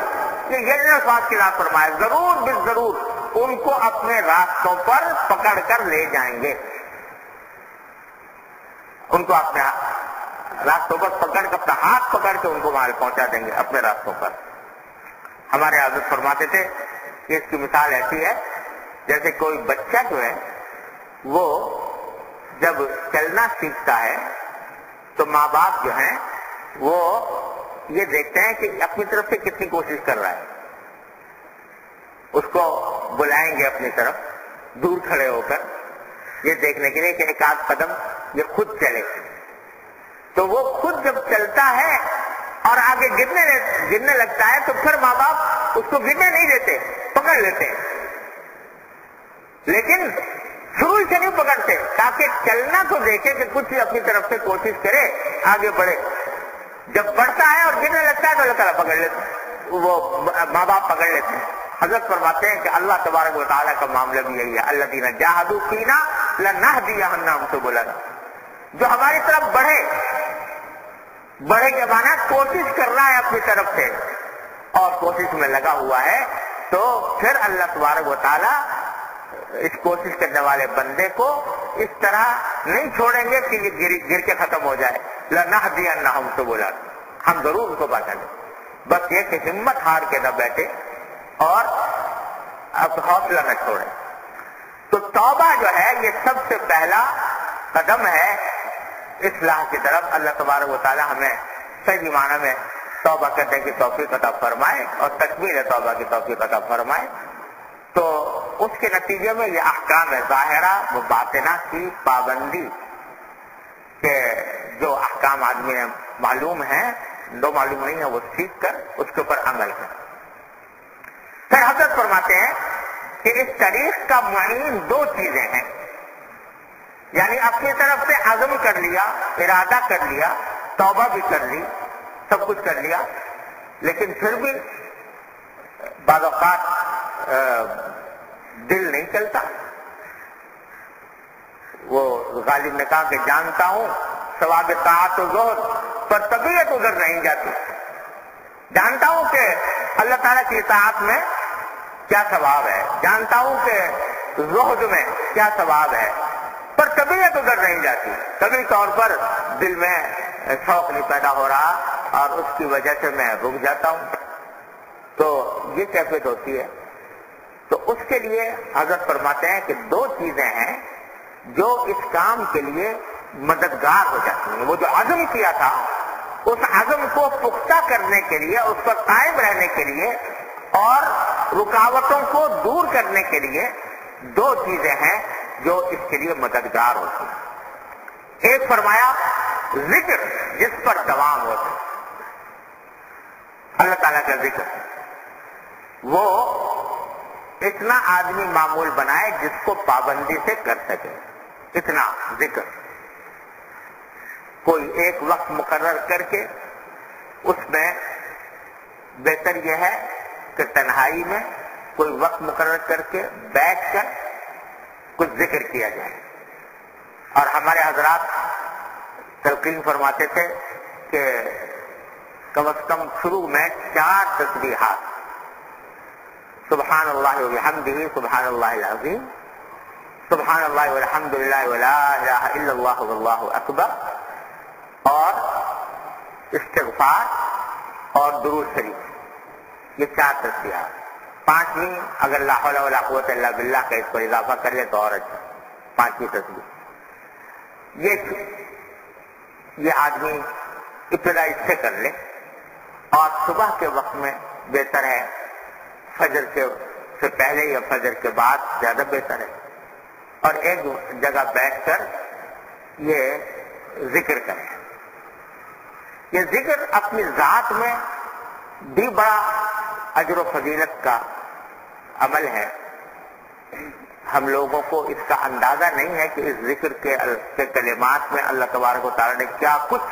یہ الفاظ کی بات فرمائے، ضرور بالضرور ان کو اپنے راستوں پر پکڑ کر لے جائیں گے. ان کو اپنے راستوں پر پکڑ کر، اپنا ہاتھ پکڑ کے ان کو وہاں پہنچا دیں گے اپنے راستوں پر. ہمارے حضرت فرماتے تھے کہ اس کی مثال ایسی ہے جیسے کوئی بچہ جو ہے وہ جب چلنا سیکھتا ہے تو ماں باپ جو ہیں وہ یہ دیکھتے ہیں کہ اپنی طرف سے کتنی کوشش کر رہا ہے. اس کو بلائیں گے اپنی طرف دور کھڑے ہو کر یہ دیکھنے کے لیے کہ ایک آدھ قدم یہ خود چلے. تو وہ خود جب چلتا ہے اور آگے گرنے لگتا ہے تو پھر ماں باپ اس کو گرنے نہیں دیتے، پکڑ لیتے ہیں. لیکن شروع سے نہیں پکڑتے تاکہ چلنا تو دیکھے کہ کچھ اپنی طرف سے کوشش کرے، آگے بڑھے. جب بڑھتا ہے اور گرنے لگتا ہے تو اللہ تعالیٰ پکڑ لیتے، وہ ماں باپ پکڑ لیتے ہیں. حضرت فرماتے ہیں کہ اللہ تبارک و تعالیٰ کا معاملہ بھی یہی ہے، الذین جاہدوا فینا لنہدینہم سبلنا، جو ہماری طرف بڑھے کے معنی کوشش کر رہا ہے اپنی طرف سے اور کوشش میں لگا ہوا ہے، تو پھر اللہ تبارک و تعالیٰ اس کوشش کرنے والے بندے کو اس طرح نہیں چھوڑیں گے کہ یہ گر کے ختم ہو جائے. لنہدینہم سبلنا، ہم ضرور ان کو بتا دیں. بس یہ کہ ہمت ہار کے نہ بیٹھے اور اب حوصلہ نہ چھوڑیں. تو توبہ جو ہے یہ سب سے پہلا قدم ہے اصلاح کی طرف. اللہ تبارک و تعالی ہمیں صحیح معنی میں توبہ کرنے کی توفیق عطا فرمائے اور تکمیل توبہ کی توفیق عطا فرمائے. تو اس کے نتیجے میں یہ احکام ظاہرہ و باطنہ کی پابندی کہ جو احکام آدمی نے معلوم ہیں، جو معلوم نہیں ہے وہ سیکھ کر اس کے اوپر عمل کرے. پھر حضرت فرماتے ہیں کہ اس طریق کا معین دو چیزیں ہیں، یعنی اپنی طرف سے عزم کر لیا، ارادہ کر لیا، توبہ بھی کر لی، سب کچھ کر لیا، لیکن پھر بھی بعض اوقات دل نہیں چلتا. وہ غالب نے کہا کہ جانتا ہوں ثواب طاعت و زہد پر طبیعت ادھر نہیں جاتی. جانتا ہوں کہ اللہ تعالیٰ کی اطاعت میں کیا ثواب ہے، جانتا ہوں کہ زہد میں کیا ثواب ہے، پر طبیعت ادھر نہیں جاتی. طبی طور پر دل میں شوق نہیں پیدا ہو رہا اور اس کی وجہ سے میں رک جاتا ہوں. تو یہ کیفیت ہوتی ہے. تو اس کے لیے حضرت فرماتے ہیں کہ دو چیزیں ہیں جو اس کام کے لیے مددگار ہو جاتی ہیں. وہ جو عزم کیا تھا اس عزم کو پختہ کرنے کے لیے، اس پر قائم رہنے کے لیے اور رکاوٹوں کو دور کرنے کے لیے دو چیزیں ہیں جو اس کے لیے مددگار ہوتی ہیں. ایک فرمایا ذکر جس پر دوام ہوتا ہے، اللہ تعالیٰ کا ذکر. وہ اتنا آدمی معمول بنائے جس کو پابندی سے کر سکے، اتنا ذکر. کوئی ایک وقت مقرر کر کے اس میں بہتر یہ ہے کہ تنہائی میں کوئی وقت مقرر کر کے بیٹھ کر کچھ ذکر کیا جائے. اور ہمارے حضرات تلقین فرماتے تھے کہ کم از کم شروع میں 4 تسبیحات، سبحان اللہ وبحمدہ، سبحان اللہ العظیم، سبحان اللہ والحمد للہ ولا الہ الا اللہ واللہ اکبر، اور استغفار اور درود شریف، یہ 4 تسبیحات. 5ویں اگر لا حول ولا قوت الا باللہ کا اس کو اضافہ کر لے تو اور اچھا، 5ویں تسبیح یہ آدمی ابتدا اس سے کر لے، اور صبح کے وقت میں بہتر ہے، فجر سے پہلے یا فجر کے بعد زیادہ بہتر ہے، اور ایک جگہ بیٹھ کر یہ ذکر کریں۔ یہ ذکر اپنی ذات میں بھی بڑا اجر و فضیلت کا عمل ہے۔ ہم لوگوں کو اس کا اندازہ نہیں ہے کہ اس ذکر کے کلمات میں اللہ تبارک و تعالیٰ نے کیا کچھ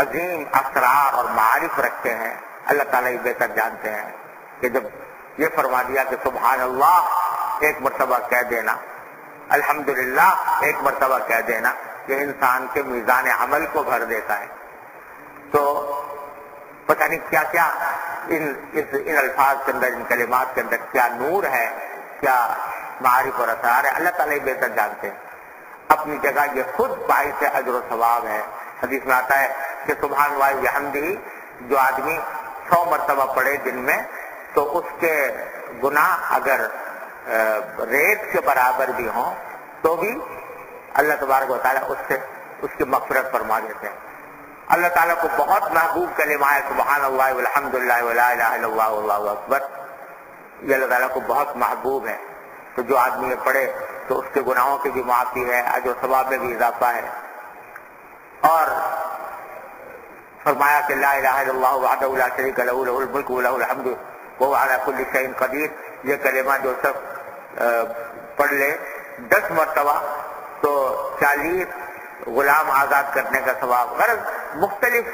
عظیم اسرار اور معارف رکھے ہیں۔ اللہ تعالیٰ یہ بہتر جانتے ہیں کہ جب یہ فرما دیا کہ سبحان اللہ ایک مرتبہ کہہ دینا، الحمدللہ ایک مرتبہ کہہ دینا، یہ انسان کے میزان عمل کو بھر دیتا ہے۔ تو پتہ نہیں کیا کیا ان الفاظ کے اندر، ان کلمات کے اندر کیا نور ہے، کیا معارف اور اسرار ہے، اللہ تعالیٰ بہتر جانتے ہیں۔ اپنی جگہ یہ خود باعث اجر و ثواب ہے۔ حدیث میں آتا ہے کہ سبحان اللہ بحمدہ جو آدمی 100 مرتبہ پڑھے دن میں، تو اس کے گناہ اگر ریت کے برابر بھی ہوں تو بھی اللہ تبارک و تعالیٰ اس کی مغفرت فرما دیتے ہیں۔ اللہ تعالیٰ کو بہت محبوب کلمہ ہے سبحان اللہ والحمدللہ ولا الہ الا اللہ واللہ اکبر، یہ اللہ تعالیٰ کو بہت محبوب ہے۔ تو جو آدمی یہ پڑھے تو اس کے گناہوں کی بھی معافی ہے، اجر و ثواب میں بھی اضافہ ہے۔ اور فرمایا کہ لا الہ الا اللہ وحدہ لا شریک لہ لہ الملک ولہ الحمد وہو علی کل شیء قدیر، یہ کلمہ جو سب پڑھ لے 10 مرتبہ تو 40 غلام آزاد کرنے کا ثواب۔ غرض مختلف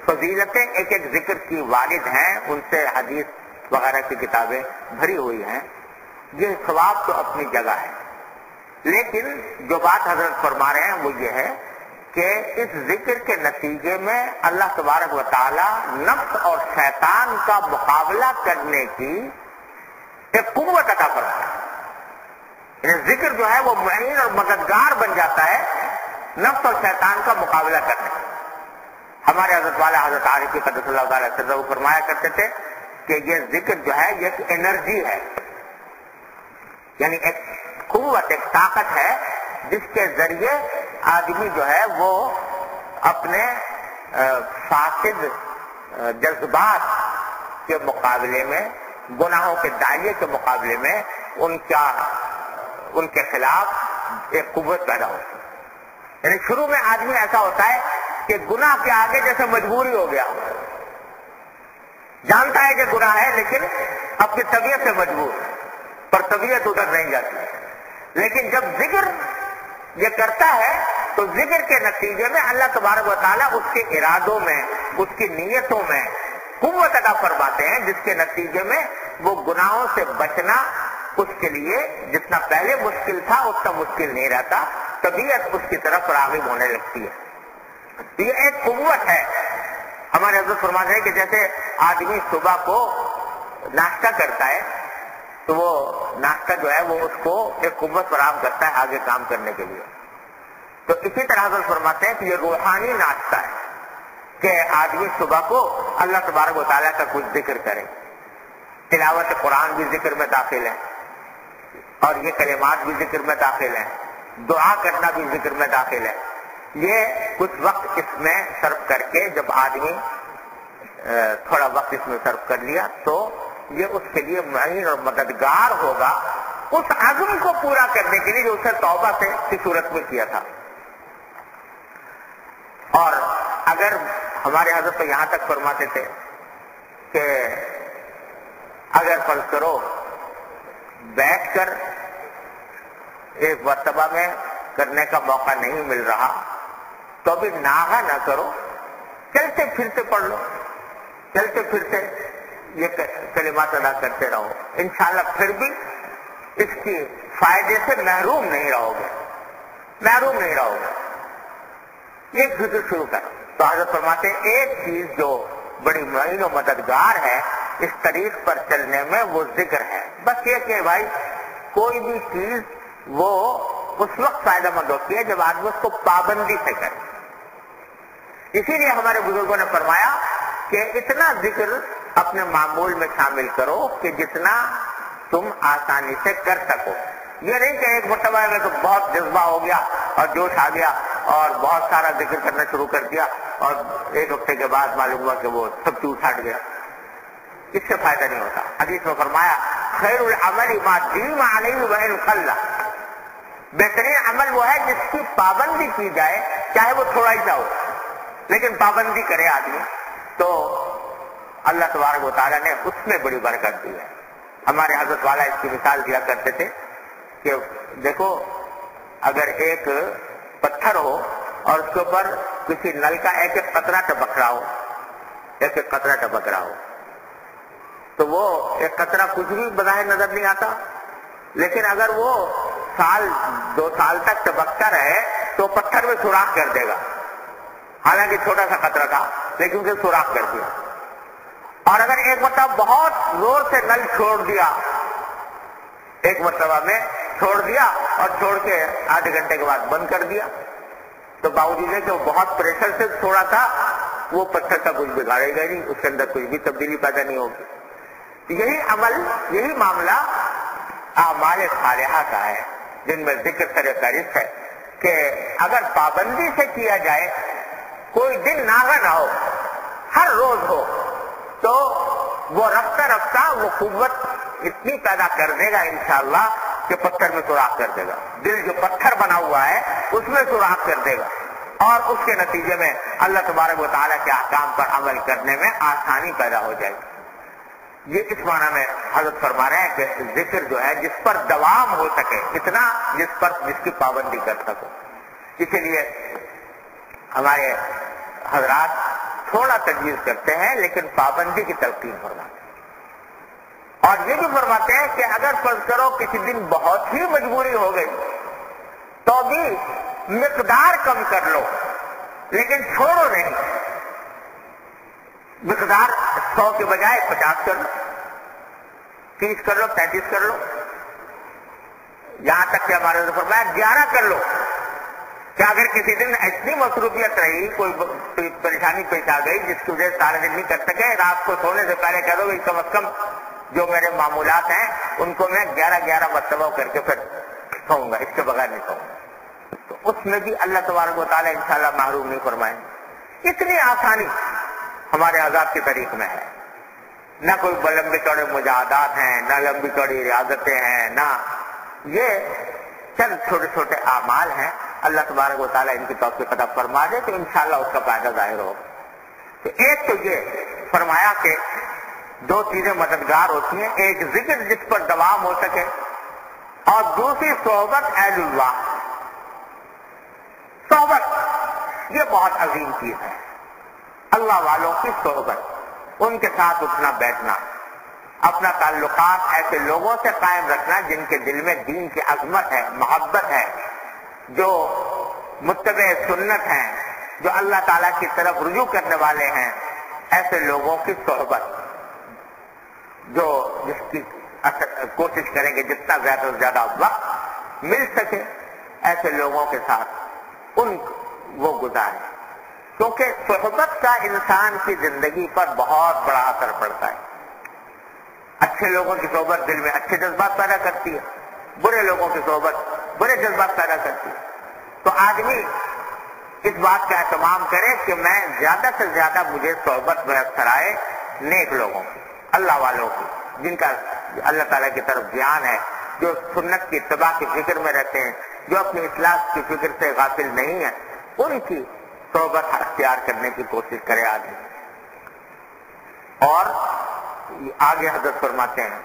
فضیلتیں ایک ایک ذکر کی وارد ہیں، ان سے حدیث وغیرہ کی کتابیں بھری ہوئی ہیں۔ یہ ثواب تو اپنی جگہ ہے، لیکن جو بات حضرت فرما رہے ہیں وہ یہ ہے کہ اس ذکر کے نتیجے میں اللہ تبارک و تعالی نفس اور شیطان کا مقابلہ کرنے کی ایک قوت عطا فرماتا ہے۔ یعنی ذکر جو ہے وہ معین اور مددگار بن جاتا ہے نفس اور شیطان کا مقابلہ کرنے۔ ہمارے حضرت والا حضرت عارفی قدس اللہ تعالیٰ سے وہ فرمایا کرتے تھے کہ یہ ذکر جو ہے یہ ایک انرجی ہے، یعنی ایک قوت، ایک طاقت ہے جس کے ذریعے آدمی جو ہے وہ اپنے فاسد جذبات کے مقابلے میں، گناہوں کے دائرے کے مقابلے میں ان کے خلاف ایک قوت پیدا ہوتی ہے۔ یعنی شروع میں آدمی ایسا ہوتا ہے کہ گناہ کے آگے جیسے مجبوری ہو گیا، جانتا ہے کہ گناہ ہے لیکن اپنی طبیعت سے مجبور، پر طبیعت ادھر نہیں جاتی۔ لیکن جب ذکر یہ کرتا ہے تو ذکر کے نتیجے میں اللہ تبارک و تعالیٰ اس کے ارادوں میں، اس کی نیتوں میں قوت عطا فرماتے ہیں، جس کے نتیجے میں وہ گناہوں سے بچنا اس کے لیے جتنا پہلے مشکل تھا اتنا مشکل نہیں رہتا، طبیعت اس کی طرف راغب ہونے لگتی ہے۔ یہ ایک قوت ہے۔ ہمارے حضرت فرماتے ہیں کہ جیسے آدمی صبح کو ناشتہ کرتا ہے تو وہ ناشتہ جو ہے وہ اس کو ایک قوت فراہم کرتا ہے آگے کام کرنے کے لیے، تو اسی طرح حضرت فرماتے ہیں کہ یہ روحانی ناشتہ ہے کہ آدمی صبح کو اللہ تبارک و تعالیٰ کا کچھ ذکر کرے۔ تلاوت قرآن بھی ذکر میں داخل ہے، اور یہ کلمات بھی ذکر میں داخل ہیں، دعا کرنا بھی ذکر میں داخل ہے۔ یہ کچھ وقت اس میں صرف کر کے جب آدمی تھوڑا وقت اس میں صرف کر لیا تو یہ اس کے لیے معین اور مددگار ہوگا اس عزم کو پورا کرنے کے لیے جو اسے توبہ سے کی صورت میں کیا تھا۔ اور اگر ہمارے حضرت تو یہاں تک فرماتے تھے کہ اگر فرض کرو بیٹھ کر ایک مرتبہ میں کرنے کا موقع نہیں مل رہا تو ابھی ناغہ نہ کرو، چلتے پھرتے پڑھ لو، چلتے پھرتے یہ کلمات ادا کرتے رہو، انشاءاللہ پھر بھی اس کی فائدے سے محروم نہیں رہو گے۔ ایک ذکر شروع کر تو حضرت فرماتے ایک چیز جو بڑی معین و مددگار ہے اس طریق پر چلنے میں وہ ذکر ہے۔ بس یہ کہ بھائی کوئی بھی چیز وہ اس وقت فائدہ مند ہوتی ہے جب آدمی اس کو پابندی سے کرے۔ اسی لیے ہمارے بزرگوں نے فرمایا کہ اتنا ذکر اپنے معمول میں شامل کرو کہ جتنا تم آسانی سے کر سکو. یہ نہیں کہ ایک مرتبہ میں تو بہت جذبہ ہو گیا اور جوش آ گیا اور بہت سارا ذکر کرنا شروع کر دیا اور ایک ہفتے کے بعد معلوم ہوا کہ وہ سب چوٹ ہٹ گیا. اس سے فائدہ نہیں ہوتا. حدیث میں فرمایا خیر العمل ما دیم علیہ وان قل. بہترین عمل وہ ہے جس کی پابندی کی جائے چاہے وہ تھوڑا ہی ہو, لیکن پابندی کرے آدمی تو اللہ تبارک و تعالیٰ نے اس میں بڑی برکت دی ہے. ہمارے حضرت والا اس کی مثال دیا کرتے تھے کہ دیکھو اگر ایک پتھر ہو اور اس کے اوپر کسی نل کا ایک ایک قطرہ ٹپک رہا ہو, ایک ایک قطرہ ٹپک رہا ہو, تو وہ ایک قطرہ کچھ بھی بظاہر نظر نہیں آتا, لیکن اگر وہ سال 2 سال تک ٹپکتا رہے تو پتھر میں سوراخ کر دے گا. حالانکہ چھوٹا سا قطرہ تھا لیکن اسے سوراخ کر دیا. اور اگر ایک مرتبہ بہت زور سے نل چھوڑ دیا, ایک مرتبہ میں چھوڑ دیا اور چھوڑ کے آدھے گھنٹے کے بعد بند کر دیا, تو باوجود ہے کہ وہ بہت پریشر سے چھوڑا تھا, وہ پتھر کا کچھ بگاڑے گا نہیں, اس کے اندر کچھ بھی تبدیلی پیدا نہیں ہوگی. یہی عمل, یہی معاملہ اعمال صالحہ کا ہے جن میں ذکر سر فہرست ہے کہ اگر پابندی سے کیا جائے, کوئی دن ناغہ نہ ہو, ہر روز ہو, تو وہ رفتہ رفتہ وہ قوت اتنی پیدا کر دے گا انشاءاللہ کہ پتھر میں سوراخ کر دے گا. دل جو پتھر بنا ہوا ہے اس میں سوراخ کر دے گا اور اس کے نتیجے میں اللہ تبارک و تعالیٰ کے احکام پر عمل کرنے میں آسانی پیدا ہو جائے گی. یہ اس معنی میں حضرت فرما رہے ہیں کہ ذکر جو ہے جس پر دوام ہو سکے, اتنا جس کی پابندی کر سکو. اسی لیے ہمارے حضرات تھوڑا تجویز کرتے ہیں لیکن پابندی کی تلقین فرماتے ہیں. اور یہ بھی فرماتے ہیں کہ اگر فرض کرو کسی دن بہت ہی مجبوری ہو گئی تو بھی مقدار کم کر لو لیکن چھوڑو نہیں. مقدار 100 کے بجائے 50 کر لو, 30 کر لو, 35 کر لو, یہاں تک کہ ہمارے فرمایا 11 کر لو. کہ اگر کسی دن اتنی مصروفیت رہی, کوئی پریشانی پیش آ گئی جس کی وجہ سے سارے دن نہیں کر سکے, رات کو سونے سے پہلے کہہ دو کم از کم جو میرے معمولات ہیں ان کو میں 11 مرتبہ کر کے پھر سوؤں گا, اس کے بغیر نہیں سوؤں گا. تو اس میں بھی اللہ تبارک و تعالیٰ انشاءاللہ محروم نہیں فرمائیں. اتنی آسانی ہمارے عذاب کی طریق میں ہے. نہ کوئی لمبے چوڑے مجاہدات ہیں, نہ لمبی چوڑی ریاضتیں ہیں, نہ یہ چند چھوٹے چھوٹے اعمال ہیں. اللہ تبارک و تعالیٰ ان کی توفیق عطا فرما دے تو انشاءاللہ اس کا فائدہ ظاہر ہو. تو ایک تو یہ فرمایا کہ 2 چیزیں مددگار ہوتی ہیں, ایک ذکر جس پر دوام ہو سکے اور دوسری صحبت اہل اللہ. صحبت یہ بہت عظیم چیز ہے, اللہ والوں کی صحبت, ان کے ساتھ اٹھنا بیٹھنا, اپنا تعلقات ایسے لوگوں سے قائم رکھنا جن کے دل میں دین کی عظمت ہے, محبت ہے, جو متبع سنت ہیں, جو اللہ تعالیٰ کی طرف رجوع کرنے والے ہیں. ایسے لوگوں کی صحبت جو جس کی کوشش کریں گے جتنا زیادہ سے زیادہ وقت مل سکے ایسے لوگوں کے ساتھ وہ گزاریں, کیونکہ صحبت کا انسان کی زندگی پر بہت بڑا اثر پڑتا ہے. اچھے لوگوں کی صحبت دل میں اچھے جذبات پیدا کرتی ہے, برے لوگوں کی صحبت برے جذبات پیدا کرتی ہے. تو آدمی اس بات کا اہتمام کرے کہ میں زیادہ سے زیادہ مجھے صحبت میسر آئے نیک لوگوں کی, اللہ والوں کی, جن کا اللہ تعالیٰ کی طرف دھیان ہے, جو سنت کی اتباع کی فکر میں رہتے ہیں, جو اپنی اصلاح کی فکر سے غافل نہیں ہیں, ان کی صحبت اختیار کرنے کی کوشش کرے آدمی. اور آگے حضرت فرماتے ہیں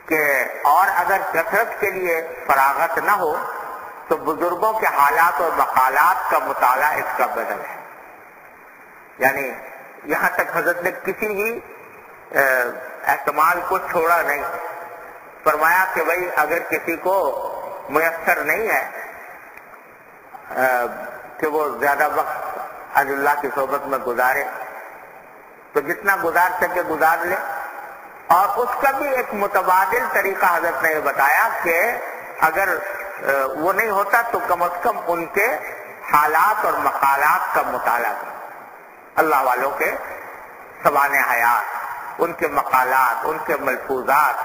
کہ اور اگر کثرت کے لیے فراغت نہ ہو تو بزرگوں کے حالات اور مقالات کا مطالعہ اس کا بدل ہے. یعنی یہاں تک حضرت نے کسی بھی احتمال کو چھوڑا نہیں. فرمایا کہ بھائی اگر کسی کو میسر نہیں ہے کہ وہ زیادہ وقت اہل اللہ کی صحبت میں گزارے تو جتنا گزار سکے گزار لے. اور اس کا بھی ایک متبادل طریقہ حضرت نے یہ بتایا کہ اگر وہ نہیں ہوتا تو کم از کم ان کے حالات اور مقالات کا مطالعہ کریں, اللہ والوں کے سوانح حیات, ان کے مقالات، ان کے ملفوظات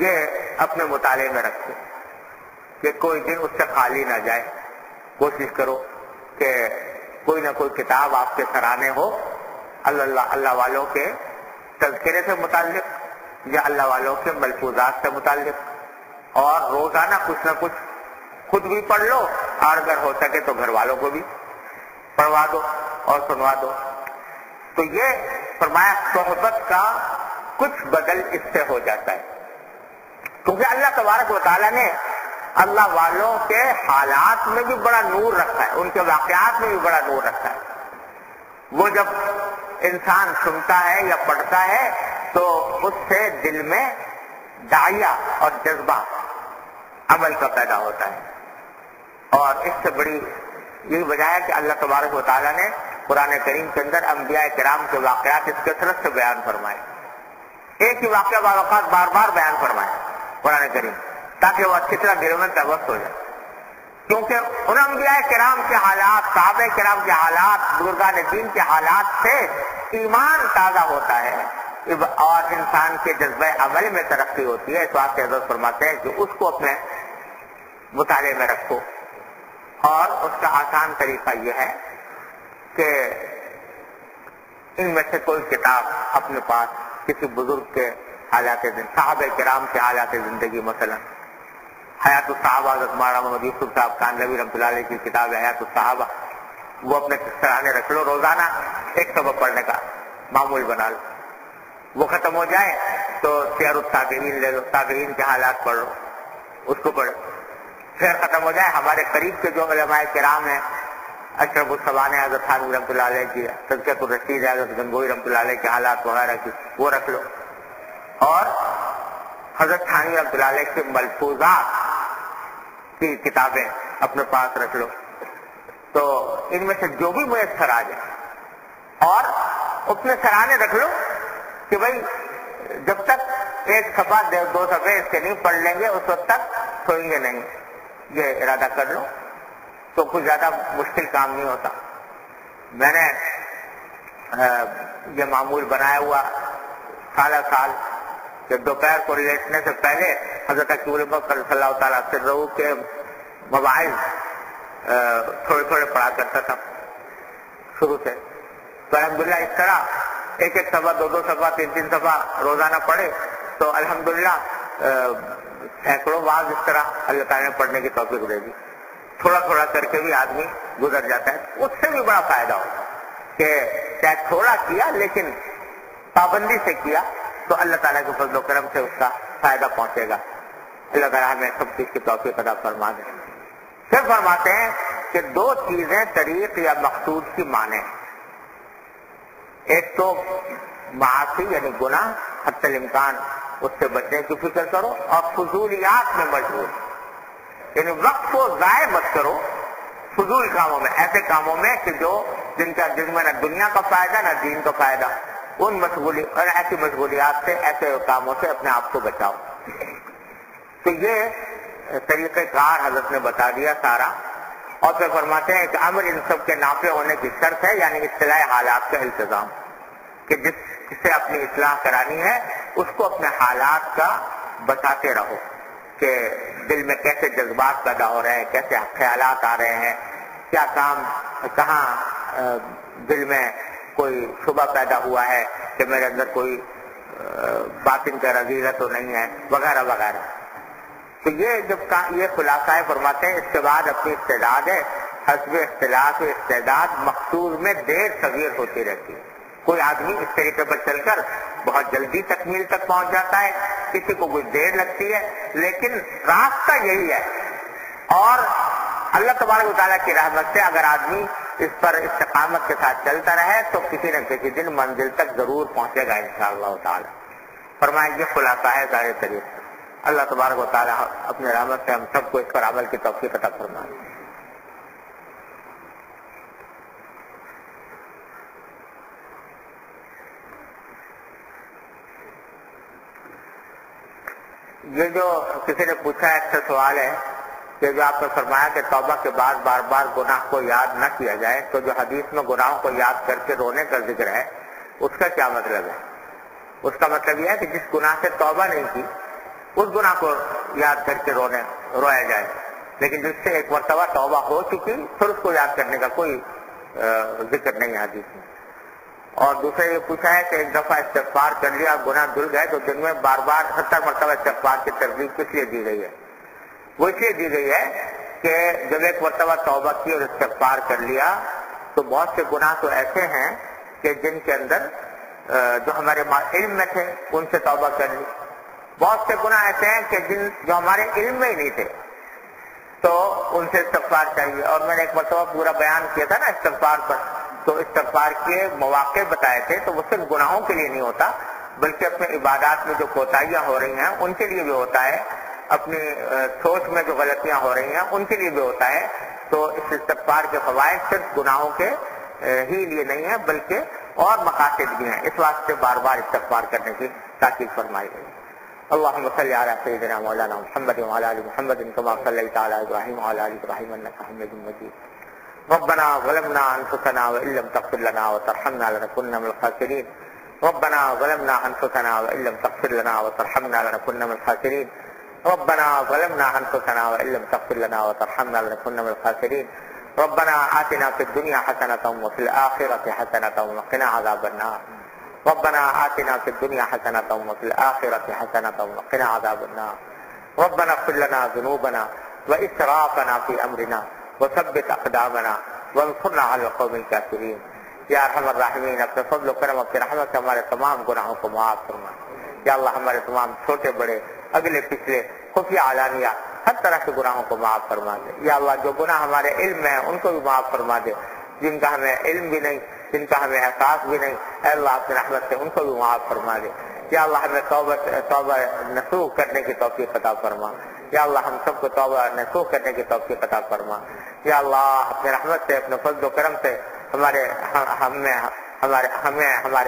یہ اپنے مطالعے میں رکھیں کہ کوئی دن اس سے خالی نہ جائے. کوشش کرو کہ کوئی نہ کوئی کتاب آپ کے سرانے ہو اللہ والوں کے تذکرے سے متعلق یا اللہ والوں کے ملفوظات سے متعلق, اور روزانہ کچھ نہ کچھ خود بھی پڑھ لو اور اگر ہو سکے تو گھر والوں کو بھی پڑھوا دو اور سنوا دو. تو یہ فرمایا صحبت کا کچھ بدل اس سے ہو جاتا ہے, کیونکہ اللہ تبارک و تعالیٰ نے اللہ والوں کے حالات میں بھی بڑا نور رکھا ہے, ان کے واقعات میں بھی بڑا نور رکھا ہے. وہ جب انسان سنتا ہے یا پڑھتا ہے تو اس سے دل میں داعیہ اور جذبہ عمل کا پیدا ہوتا ہے. اور اس سے بڑی یہی وجہ ہے کہ اللہ تبارک و تعالیٰ نے قرآن کریم کے اندر انبیاء کرام کے واقعات اس کثرت سے بیان فرمائے. ایک ہی واقعہ بعض اوقات بار بار بیان فرمائے قرآن کریم, تاکہ وہ اچھی طرح دل میں تبث ہو جائے. کیونکہ ان انبیاء کرام کے حالات, صحابہ کرام کے حالات, بزرگان دین کے حالات سے ایمان تازہ ہوتا ہے اور انسان کے جذبہ عمل میں ترقی ہوتی ہے. اس واسطے حضرت فرماتے ہیں کہ اس کو اپنے مطالعے میں رکھو. اور اس کا آسان طریقہ یہ ہے کہ ان میں سے کوئی کتاب اپنے پاس کسی بزرگ کے حالات صحابہ کرام کے حالات زندگی, مثلا حیات الصحابہ حضرت مولانا محمد یوسف صاحب کاندھلوی رحمۃ اللہ علیہ کی کتاب ہے حیات الصحابہ, وہ اپنے سرانے رکھ لو, روزانہ ایک سبق پڑھنے کا معمول بنا لو. وہ ختم ہو جائے تو سیر التابعین لے لو, تابعین کے حالات پڑھ لو, اس کو پڑھو. پھر ختم ہو جائے ہمارے قریب کے جو علماء کرام ہیں, اشرف الصبان حضرت تھانوی رحمۃ اللہ علیہ کی, تذکرۃ الرشید حضرت گنگوئی رحمۃ اللہ علیہ کے حالات وغیرہ کی, وہ رکھ لو. اور حضرت تھانوی رحمۃ اللہ علیہ کے ملفوظات کی کتابیں اپنے پاس رکھ لو. تو ان میں سے جو بھی میسر آ جائے اور اپنے سرانے رکھ لو کہ بھائی جب تک ایک صفحہ دو صفحے اس کے نہیں پڑھ لیں گے اس وقت تک سوئیں گے نہیں. یہ ارادہ کر لو تو کچھ زیادہ مشکل کام نہیں ہوتا. میں نے یہ معمول بنایا ہوا سالہ سال کہ دوپہر کو لیٹنے سے پہلے حضرت رسول صلی اللہ تعالیٰ عنہ کے مواعظ تھوڑے تھوڑے پڑھا کرتا تھا شروع سے. تو الحمدللہ اس طرح ایک ایک صفحہ, دو صفحہ, تین صفحہ روزانہ پڑھے تو الحمدللہ سینکڑوں بعض اس طرح اللہ تعالیٰ نے پڑھنے کی توفیق دے دی. تھوڑا تھوڑا کر کے بھی آدمی گزر جاتا ہے, اس سے بھی بڑا فائدہ ہوتا ہے کہ چاہے تھوڑا کیا لیکن پابندی سے کیا تو اللہ تعالیٰ کے فضل و کرم سے اس کا فائدہ پہنچے گا. اللہ تعالیٰ ہمیں سب چیز کی توفیق عطا فرما دے. پھر فرماتے ہیں کہ دو چیزیں طریق یا مقصود کی مانے, ایک تو معاصی یعنی گناہ حتی الامکان اس سے بچنے کی فکر کرو, اور فضولیات میں مشغول یعنی وقت کو ضائع مت کرو فضول کاموں میں, ایسے کاموں میں کہ جن میں نہ دنیا کا فائدہ نہ دین کا فائدہ. ان ایسی مشغولیات سے, ایسے کاموں سے اپنے آپ کو بچاؤ. تو یہ طریقہ کار حضرت نے بتا دیا سارا. اور پھر فرماتے ہیں کہ امر ان سب کے نافع ہونے کی شرط ہے, یعنی اصلاح حالات کا التزام, کہ جس سے اپنی اصلاح کرانی ہے اس کو اپنے حالات کا بتاتے رہو کہ دل میں کیسے جذبات پیدا ہو رہے ہیں, کیسے خیالات آ رہے ہیں, کیا کام کہاں دل میں کوئی شبہ پیدا ہوا ہے کہ میرے اندر کوئی باطن کا رذیلہ تو نہیں ہے, وغیرہ وغیرہ. تو یہ جب یہ خلاصہ فرماتے ہیں, اس کے بعد اپنی استعداد ہے حسب اختلاف استعداد مقصود میں دیر صغیر ہوتی رہتی ہے. کوئی آدمی اس طریقے پر چل کر بہت جلدی تکمیل تک پہنچ جاتا ہے, کسی کو کچھ دیر لگتی ہے, لیکن راستہ یہی ہے. اور اللہ تبارک و تعالیٰ کی رحمت سے اگر آدمی اس پر استقامت کے ساتھ چلتا رہے تو کسی نہ کسی دن منزل تک ضرور پہنچے گا انشاءاللہ تعالیٰ. فرمائیں یہ خلاصہ ہے ظاہر طریقے. اللہ تبارک و تعالیٰ اپنے رحمت سے ہم سب کو اس پر عمل کی توفیق عطا فرمائے. یہ جو کسی نے پوچھا اکثر سوال ہے کہ جو آپ نے فرمایا کہ توبہ کے بعد بار بار گناہ کو یاد نہ کیا جائے, تو جو حدیث میں گناہوں کو یاد کر کے رونے کا ذکر ہے اس کا کیا مطلب ہے؟ اس کا مطلب یہ ہے کہ جس گناہ سے توبہ نہیں کی اس گناہ کو یاد کر کے رویا جائے، لیکن جس سے ایک مرتبہ توبہ ہو چکی پھر اس کو یاد کرنے کا کوئی ذکر نہیں حدیث میں۔ اور دوسرے یہ پوچھا ہے کہ ایک دفعہ استغفار کر لیا، گناہ دھل گئے، تو دن میں بار بار 70 مرتبہ استغفار کی ترغیب کس لیے دی گئی ہے؟ وہ اس لیے دی گئی ہے کہ جب ایک مرتبہ توبہ کی اور استغفار کر لیا تو بہت سے گناہ تو ایسے ہیں کہ جن کے اندر جو ہمارے علم میں تھے ان سے توبہ کر لی، بہت سے گناہ ایسے ہیں کہ جو ہمارے علم میں ہی نہیں تھے تو ان سے استغفار چاہیے۔ اور میں نے ایک مرتبہ پورا بیان کیا تھا نا استغفار پر، تو استغفار کے مواقع بتائے تھے، تو وہ صرف گناہوں کے لیے نہیں ہوتا بلکہ اپنے عبادات میں جو کوتاہیاں ہو رہی ہیں ان کے لیے بھی ہوتا ہے، اپنی سوچ میں جو غلطیاں ہو رہی ہیں ان کے لیے بھی ہوتا ہے۔ تو اس استغفار کے فوائد صرف گناہوں کے ہی لیے نہیں ہیں بلکہ اور مقاصد بھی ہیں، اس واسطے بار بار استغفار کرنے کی تاکید فرمائی گئی۔ اللهم صل على سيدنا مولانا محمد وعلى ال محمد كما صليت على ابراهيم وعلى ال ابراهيم انك حميد مجيد۔ ربنا ظلمنا انفسنا وان لم تغفر لنا وترحمنا لنكن من الخاسرين۔ ربنا ظلمنا انفسنا وان لم تغفر لنا وترحمنا لنكن من الخاسرين۔ ربنا ظلمنا انفسنا وان لم تغفر لنا وترحمنا لنكن من الخاسرين۔ ربنا آتنا في الدنيا حسنة وفي الآخرة حسنة وقنا عذاب النار۔ ربنا آتنا في الدنيا حسنة وفي الآخرة حسنة وقنا عذاب النار۔ ربنا اغفر لنا ذنوبنا وإسرافنا في أمرنا وثبت أقدامنا وانصرنا على القوم الكافرين۔ یا ارحم الراحمین، اپنے فضل و کرم اپنے رحمت سے ہمارے تمام گناہوں کو معاف فرما۔ یا اللہ ہمارے تمام چھوٹے بڑے اگلے پچھلے خفیہ علانیہ ہر طرح کے گناہوں کو معاف فرما دے۔ یا اللہ جو گناہ ہمارے علم میں ہیں ان کو بھی معاف فرما دے، جن کا ہمیں علم بھی نہیں، جن کا ہمیں احساس بھی نہیں، اے اللہ اپنے رحمت سے ان کو بھی معاف فرما دے۔ یا اللہ ہمیں توبہ نصوح کرنے کی توفیق عطا فرما۔ یا اللہ ہم سب کو توبہ نصوح کرنے کی توفیق عطا فرما۔ یا اللہ اپنے رحمت سے اپنے فضل و کرم سے ہمارے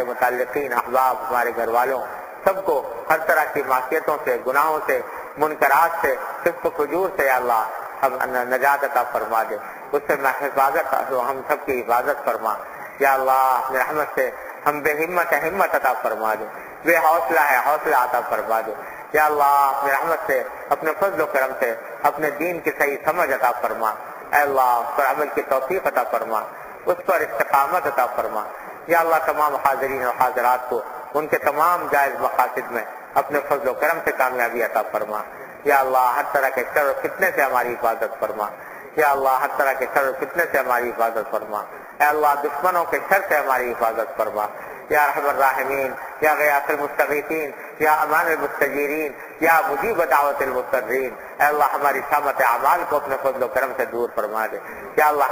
متعلقین احباب، ہمارے گھر والوں سب کو ہر طرح کی معصیتوں سے، گناہوں سے، منکرات سے، فسق و فجور سے یا اللہ ہم نجات عطا فرما دے، اس سے حفاظت، ہم سب کی حفاظت فرما۔ یا اللہ اپنے رحمت سے ہم بے ہمت ہے ہمت عطا فرما دے، بے حوصلہ ہے حوصلہ عطا فرما دے۔ یا اللہ اپنے رحمت سے اپنے فضل و کرم سے اپنے دین کی صحیح سمجھ عطا فرما۔ اے اللہ اس پر عمل کی توفیق عطا فرما، اس پر استقامت عطا فرما۔ یا اللہ تمام حاضرین و حاضرات کو ان کے تمام جائز مقاصد میں اپنے فضل و کرم سے کامیابی عطا فرما۔ یا اللہ ہر طرح کے شر و فتنے سے ہماری حفاظت فرما۔ یا اللہ ہر طرح کے شر و فتنے سے ہماری حفاظت فرما۔ اے اللہ دشمنوں کے شر سے ہماری حفاظت فرما۔ یا ارحم الراحمین، یا غیاث المستغیثین، یا امان المستجیرین، یا مجیب دعوت المضطرین، اے اللہ ہماری شامت اعمال کو اپنے فضل و کرم سے دور فرما دے۔ یا اللہ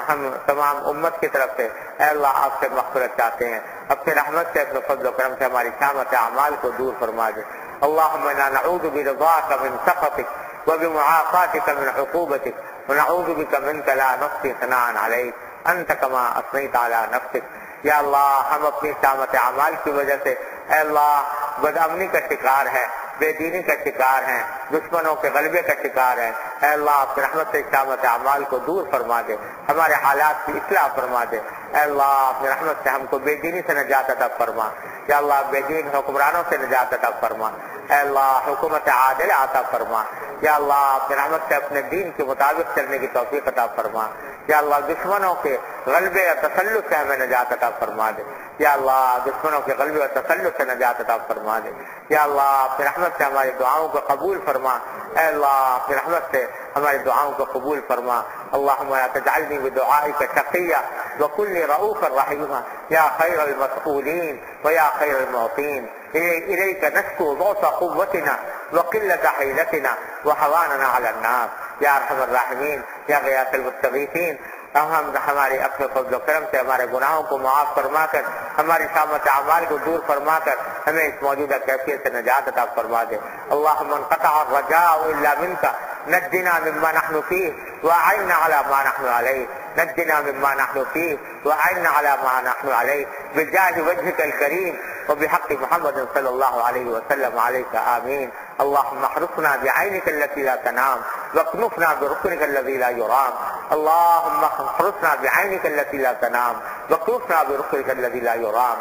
ہم تمام امت کی طرف سے اے اللہ آپ سے مغفرت چاہتے ہیں، اپنے رحمت سے اپنے فضل و کرم سے ہماری شامت اعمال کو دور فرما دے۔ اللہم انا نعوذ برضاک من سخطک وبمعافاتک من عقوبتک ونعوذ بک منک لا نحصی ثناء علیک انت کما اثنیت علی نفسک۔ یا اللہ ہم اپنی شامت اعمال کی وجہ سے اے اللہ بدامنی کا شکار ہے، بے دینی کا شکار ہیں، دشمنوں کے غلبے کا شکار ہیں۔ اے اللہ اپنے رحمت سے شامت اعمال کو دور فرما دے، ہمارے حالات کی اصلاح فرما دے۔ اے اللہ اپنے رحمت سے ہم کو بے دینی سے نجات عطا فرما۔ یا اللہ بے دین حکمرانوں سے نجات عطا فرما۔ اے اللہ حکومت عادل عطا فرما۔ یا اللہ اپنے رحمت سے اپنے دین کے مطابق چلنے کی توفیق عطا فرما۔ یا اللہ دشمنوں کے غلبے اور تسلط سے ہمیں نجات عطا فرما دے۔ یا اللہ دشمنوں کے غلبے اور تسلط سے نجات عطا فرما دے۔ یا اللہ اپنے رحمت سے ہماری دعاؤں کو قبول فرما۔ اے اللہ اپنے رحمت سے ہماری دعاؤں کو قبول فرما۔ اللہم لا تجعلنی بدعائک شقیا وکن لی رؤوفا رحیما یا خیر المسئولین ویا خیر المعطین۔ الیک نشکو ضعف قوتنا وقلت حیلتنا وحواننا علی الناس یا ارحم الراحمین یا غیاث المستغیثین۔ ہم ہمارے اپنے فضل و کرم سے ہمارے گناہوں کو معاف فرما کر، ہماری شامت اعمال کو دور فرما کر ہمیں اس موجودہ کیفیت سے نجات عطا فرما دے۔ اللہم انقطع الرجاء الا منک نجنا مما نحن فيه وأعنا على ما نحن عليه، نجنا مما نحن فيه وأعنا على ما نحن عليه بجاه وجهك الكريم وبحق محمد صلى الله عليه وسلم عليك آمين۔ اللهم احرسنا بعينك التي لا تنام واكنفنا بركنك الذي لا يرام۔ اللهم احرسنا بعينك التي لا تنام واكنفنا بركنك الذي لا يرام۔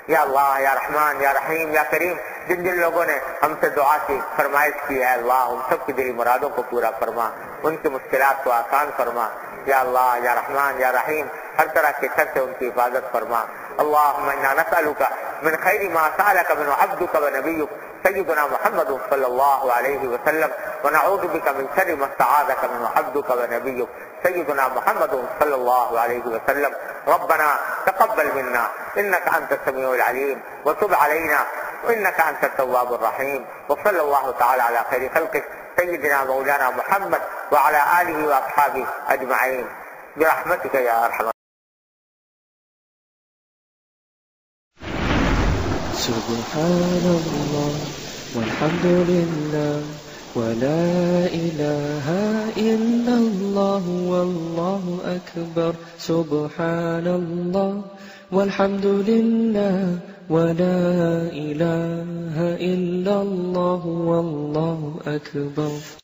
یا اللہ یا رحمان یا رحیم یا کریم، جن جن لوگوں نے ہم سے دعا کی فرمائش کی ہے اللہ ان سب کی دلی مرادوں کو پورا فرما، ان کی مشکلات کو آسان فرما، یا اللہ یا رحمان یا رحیم ہر طرح کے شر سے ان کی حفاظت فرما۔ اللہم انا نسألک من خیر ما سألک من عبدک و نبیک سیدنا محمد صلی اللہ علیہ وسلم ونعوذ بک من شر ما استعاذک من عبدک و نبیک سیدنا محمد صلی اللہ علیہ وسلم۔ ربنا تقبل منا انك انت السميع العليم وتب علينا انك انت التواب الرحيم، وصلى الله تعالى على خير خلقه سيدنا مولانا محمد وعلى آله واصحابه اجمعين برحمتك يا ارحم۔ سبحان الله والحمد لله ولا إله إلا الله والله أكبر، سبحان الله والحمد لله ولا إله إلا الله والله أكبر۔